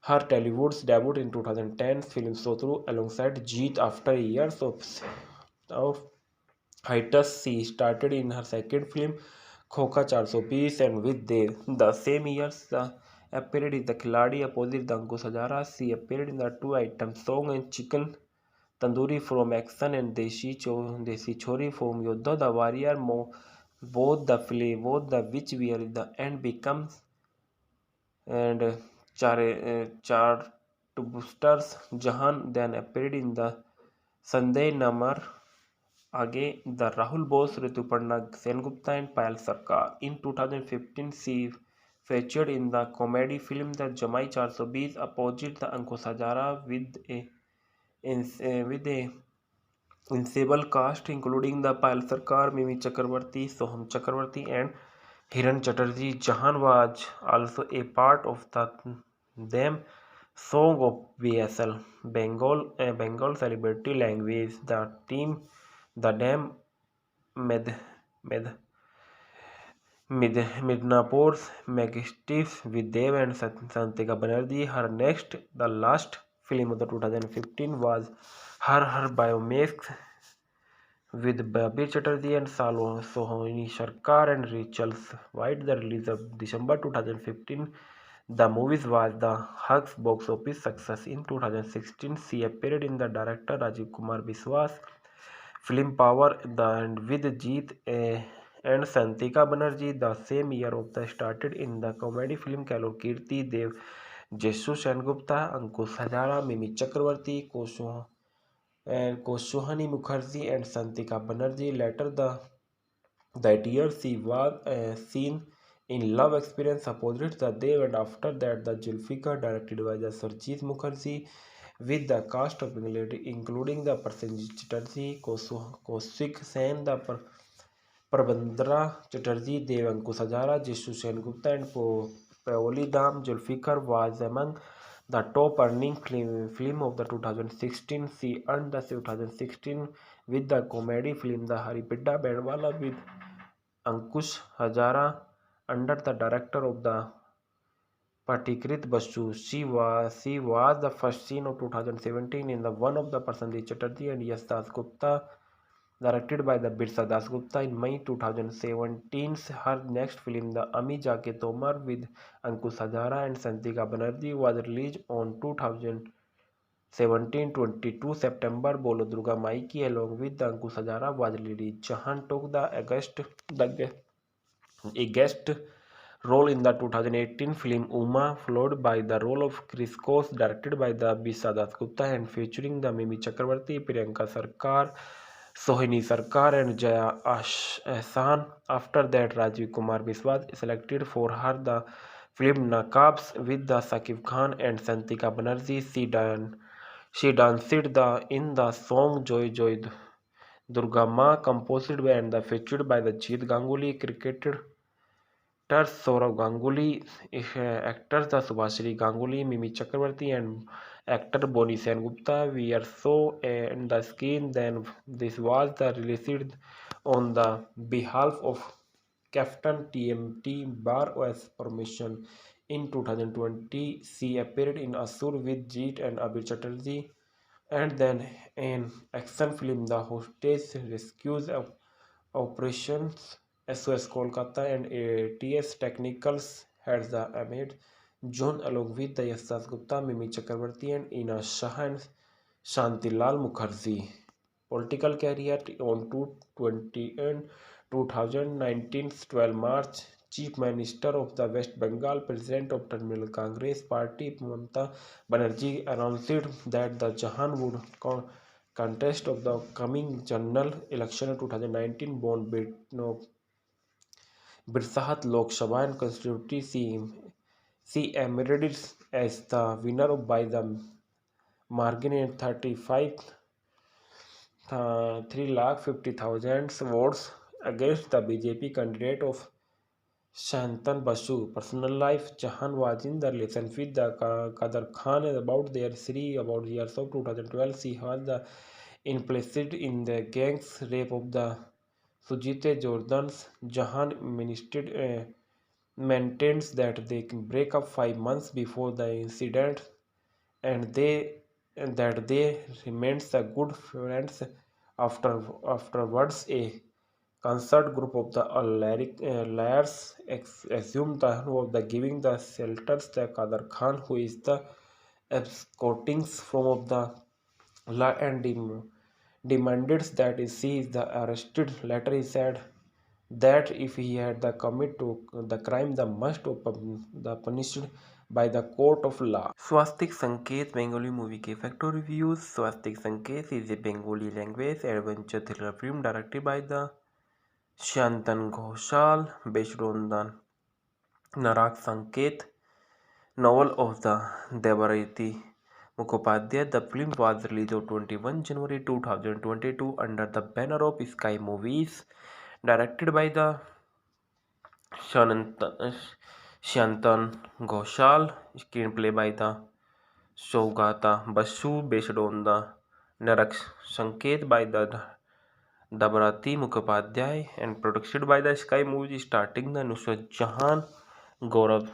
her Tollywood's debut in 2010 film Sotru alongside Jeet. After years of hiatus, she started in her second film Khoka 420 and with the same years appeared in the Khiladi opposite the Ankush Hazara. She appeared in the two-item song and Chicken Tandoori from Action and Desi Chori from Yodha the Warrior. Both the which were the end becomes and Chartbusters Jahan then appeared in the Sunday Namar Aage, the Rahul Bose, Rituparna Sengupta and Payal Sarkar. In 2015, she featured in the comedy film The Jamai 420 opposite the Ankush Hazara with a ensemble cast including the Payal Sarkar, Mimi Chakravarti, Soham Chakravarti, and Hiran Chatterjee. Jahan was also a part of the them song of BSL Bengal celebrity language. The Dam Med Med Midnapur's Majesties with Dev and Santika Banerjee. Her next, the last film of the 2015 was her biopic with Babir Chatterjee and Sohini Sarkar and Rachel White. The release of December 2015. The movie was the Hugs box office success. In 2016, she appeared in the director Rajiv Kumar Biswas film Power and with Jeet and Santika Banerjee. The same year of the started in the comedy film Kalo Kirti Dev, Jessu Sengupta, Ankush Hazara, Mimi Chakravarti, Koshohani Mukherjee and Santika Banerjee. Later that year she was seen in Love Experience opposite the Dev, and after that the Zulfikar directed by the Sarjeet Mukherjee with the cast of including the Prasenjit Chatterjee, Kaushik Sen, the Prabandra Chatterjee, Dev Ankush Hazara, Jishu Sengupta and Paoli Dam. Zulfikar was among the top earning film of the 2016. She earned the 2016 with the comedy film The Haripidda Bandwala with Ankush Hazara under the director of the Patikrit Basu. She was the first scene of 2017 in the one of the Prasenjit Chatterjee and Yash Das Gupta, directed by the Birsa Das Gupta. In May 2017, her next film, The Ami Jaake Tomar with Ankush Hazara and Santika Banerjee, was released on 2017 22 September. Bolo Durga Maiki along with the Ankush Hazara was released. Jahan took a guest role in the 2018 film Uma, followed by the role of Chris Kos, directed by the Bisa Das Gupta and featuring the Mimi Chakravarti, Priyanka Sarkar, Sohini Sarkar and Jaya Ahsan. After that, Rajiv Kumar Biswas selected for her the film Nakabs with the Sakib Khan and Santika Banerjee. She danced in the song Joy Joy Durga Ma, composed by and featured by the Jeet Ganguly, cricketer Saurav Ganguly, actors the Subhashri Ganguly, Mimi Chakravarti, and actor Boni Sengupta. We are so in the screen. Then this was the released on the behalf of Captain TMT Bar OS permission. In 2020, she appeared in Asur with Jeet and Abir Chatterjee, and then in action film The Hostage Rescues Operations SOS Kolkata and ATS Technicals had the Ahmed John along with the Yasas Gupta, Mimi Chakravarti and Ina Shah and Shantilal Mukherjee. Political career on 220 and 2019 12 March. Chief Minister of the West Bengal, President of Tamil Congress Party, Mamata Banerjee announced that the Jahan would contest of the coming general election 2019 born Birsahat Lok Sabha and constituency. She emerged as the winner by the margin in 350,000 votes against the BJP candidate of Shantan Basu. Personal life. Jahan was in the relationship with the Qadar Khan about their about years of 2012. She was the implicit in the gang's rape of the Sujite Jordans. Jahan maintains that they can break up 5 months before the incident and that they remained the good friends afterwards. A concert group of the liars assumed the of the giving the shelters the Qadar Khan, who is the escorting from of the law and demanded that she is the arrested. Later he said that if he had the commit to the crime, the must of the punished by the court of law. Swastik Sanket Bengali movie के factor reviews. Swastik Sanket is a Bengali language adventure thriller film directed by the Shantan Ghoshal based on the Narak Sanket novel of the Devarati Mukhopadhyay. The film was released on 21 January 2022 under the banner of Sky Movies, directed by the Shantan Ghoshal, screenplay by the Saugata Basu, based on the Narak Sanket by the Dabarati Mukhopadhyay, and produced by the Sky Movies, starting the Nusrat Jahan, Gaurav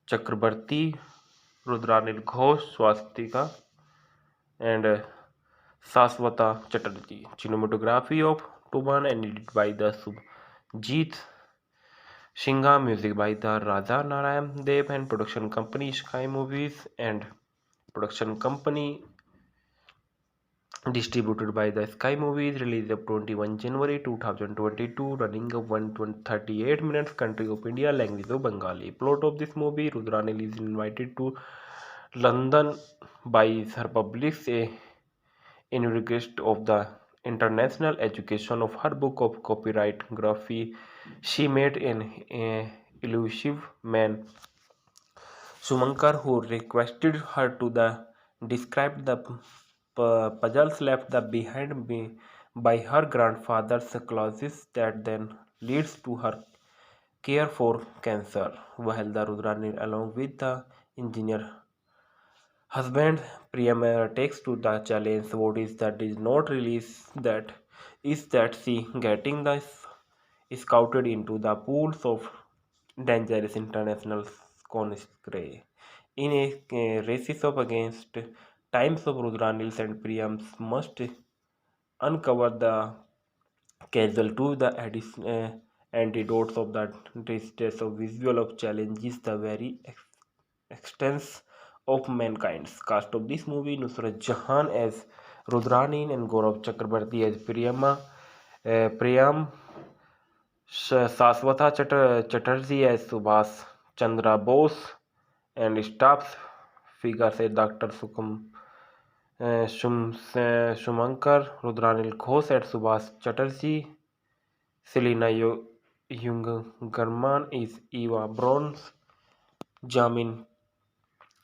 Chakrabarti, Rudranil Ghosh, Swastika, and Saswata Chatterjee. Cinematography of Tuman and edited by the Subhajit Singha, music by the Raja Narayan Dev, and production company Sky Movies, and production company distributed by the Sky Movies. Released of 21 January 2022, running of 138 minutes. Country of India, language of Bengali. Plot of this movie: Rudranil is invited to London by her published a inaugurist of the international education of her book of copyrightography. She met an elusive man, Sumankar, who requested her to describe the puzzles left behind by her grandfather's clauses that then leads to her care for cancer. While the Rudranil, along with the engineer husband Priyam, takes to the challenge, what is that is not released that is that she getting the scouted into the pools of dangerous international conscripts. In a races of against times of Rudranils and Priyams must uncover the casual to the antidotes of the distress of visual of challenges the very extents of mankind's. Cast of this movie: Nusrat Jahan as Rudrani and Gaurav Chakrabarti as Priyam, Saswata Chatterjee as Subhas Chandra Bose, and staff figures as Dr. Shumankar, Rudranil Ghosh as Subhas Chatterjee, Selina Youngerman is Eva Browns, Jamin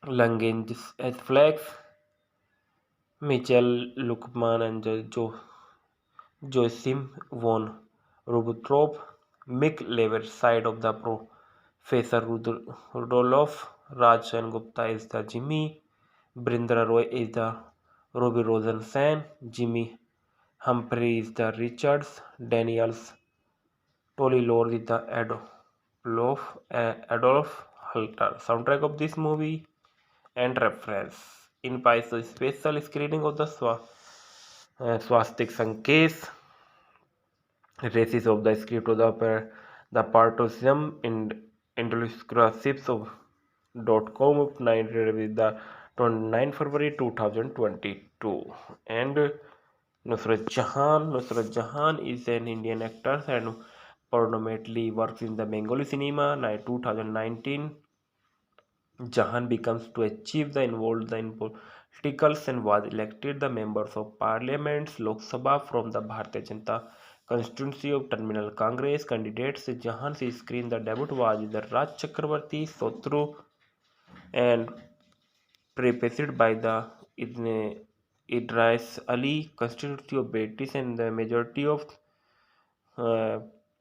Lange as Flex, Michel Lukman and Joachim von Ribbentrop, Mick Lever side of the Professor Rudolph, Raj Sen Gupta is the Jimmy, Brindra Roy is the Robbie Rosensen, Jimmy Humphrey is the Richards, Daniels Tolly Lord is the Adolf Halter. Soundtrack of this movie and reference. In Paiso special screening of the Swastik Sanket, races of the script of the Partisan in Indulscripts of .com of 9 with the 29 February 2022. And Nusrat Jahan is an Indian actor and predominantly works in the Bengali cinema. 2019, Jahan becomes to achieve the involved in politicals and was elected the members of Parliament's Lok Sabha from the Bharatiya Janata constituency of Terminal Congress. Candidates Jahan's screen the debut was the Raj Chakrabarti Sotru and prefaced by the Idris Ali constituency of British and the majority of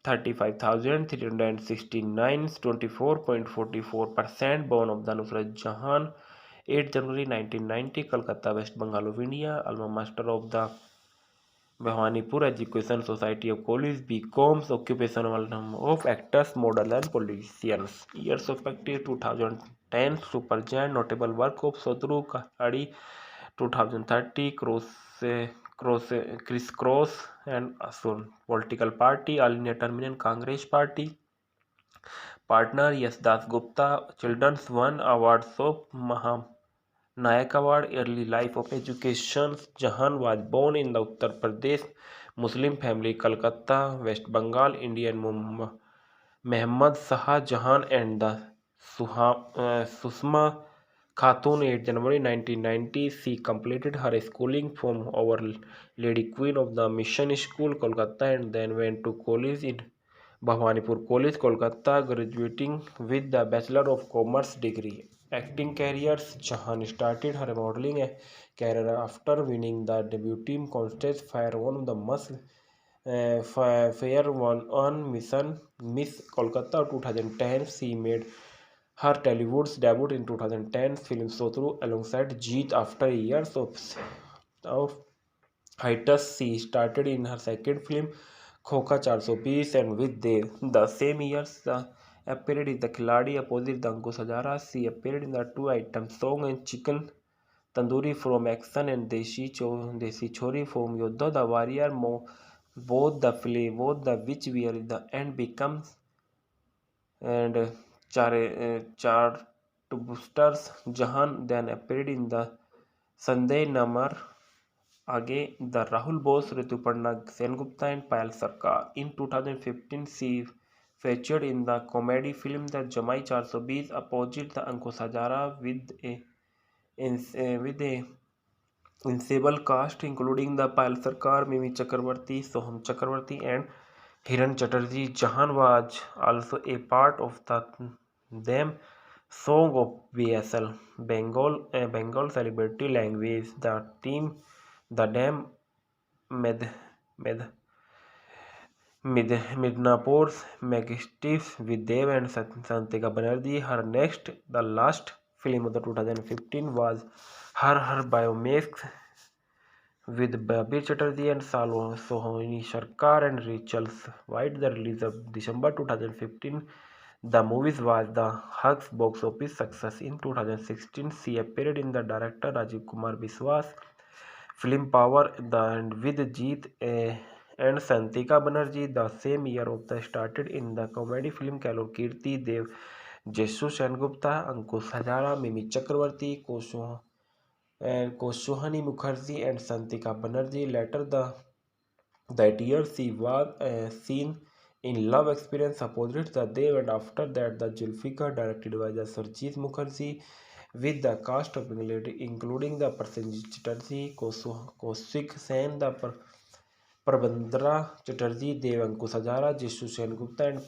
35,369, 24.44%. Born of the Nusrat Jahan, 8 January 1990, Kolkata, West Bengal of India. Alma master of the Bhawanipur Education Society of College, BComs. Occupation of actors, model and politicians. Years of practice: 2010, Supergiant. Notable work of Sodru Kahari, 2030, Crisscross and Asun. Political party: All India Terminal Congress Party. Partner: Yes Das Gupta. Children's won awards of Nayak Award. Early life of education: Jahan was born in the Uttar Pradesh Muslim family, Calcutta, West Bengal. Indian Muhammad Shah Jahan and the Susma Khatun, 8 January 1990. She completed her schooling from Our Lady Queen of the Mission School, Kolkata, and then went to college in Bhawanipur College, Kolkata, graduating with the Bachelor of Commerce degree. Acting careers: Chauhan started her modeling career after winning the debut contest Fair One the Fair One on Mission Miss Kolkata 2010. She made her Tollywood's debut in 2010 film Sotru alongside Jeet after years of hiatus. She started in her second film Khoka 420 and with Dev. The same year, she appeared in The Khiladi opposite the Ankush Hazara. She appeared in the two-item song and Chicken Tandoori from Action and Desi Chori from Yodha the Warrior. Both the which were in the end becomes and Chartbusters. Jahan then appeared in the Sunday Namar Aage, the Rahul Bose, Rituparna Sengupta and Payal Sarkar. In 2015, she featured in the comedy film The Jamai 420 opposite the Ankush Hazara with a ensemble cast including the Payal Sarkar, Mimi Chakravarti, Soham Chakravarti and Hiran Chatterjee. Jahan was also a part of the them song of BSL Bengal celebrity language. The Dam Med, Med, Midnapur's Majesties with Dev and Santika Banerjee. The last film of the 2015 was her biopic with Babir Chatterjee and Sohini Sarkar and Rachel White. The release of December 2015. The movie was the Hugs box office success. In 2016, she appeared in the director Rajiv Kumar Biswas film Power and with Jeet and Santika Banerjee. The same year of the started in the comedy film Kalor Kirti Dev, Jessu Sengupta, Ankush Hazara, Mimi Chakravarti, Koshohani Mukherjee and Santika Banerjee. Later that year she was seen in Love Experience opposite the Dev, and after that the Zulfikar directed by the Sarjeet Mukherjee with the cast of including the Prasenjit Chatterjee, Kaushik Sen, the Prabandra Chatterjee, Dev Ankush Hazara, Jishu Sen Gupta and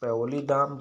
Paoli Dam.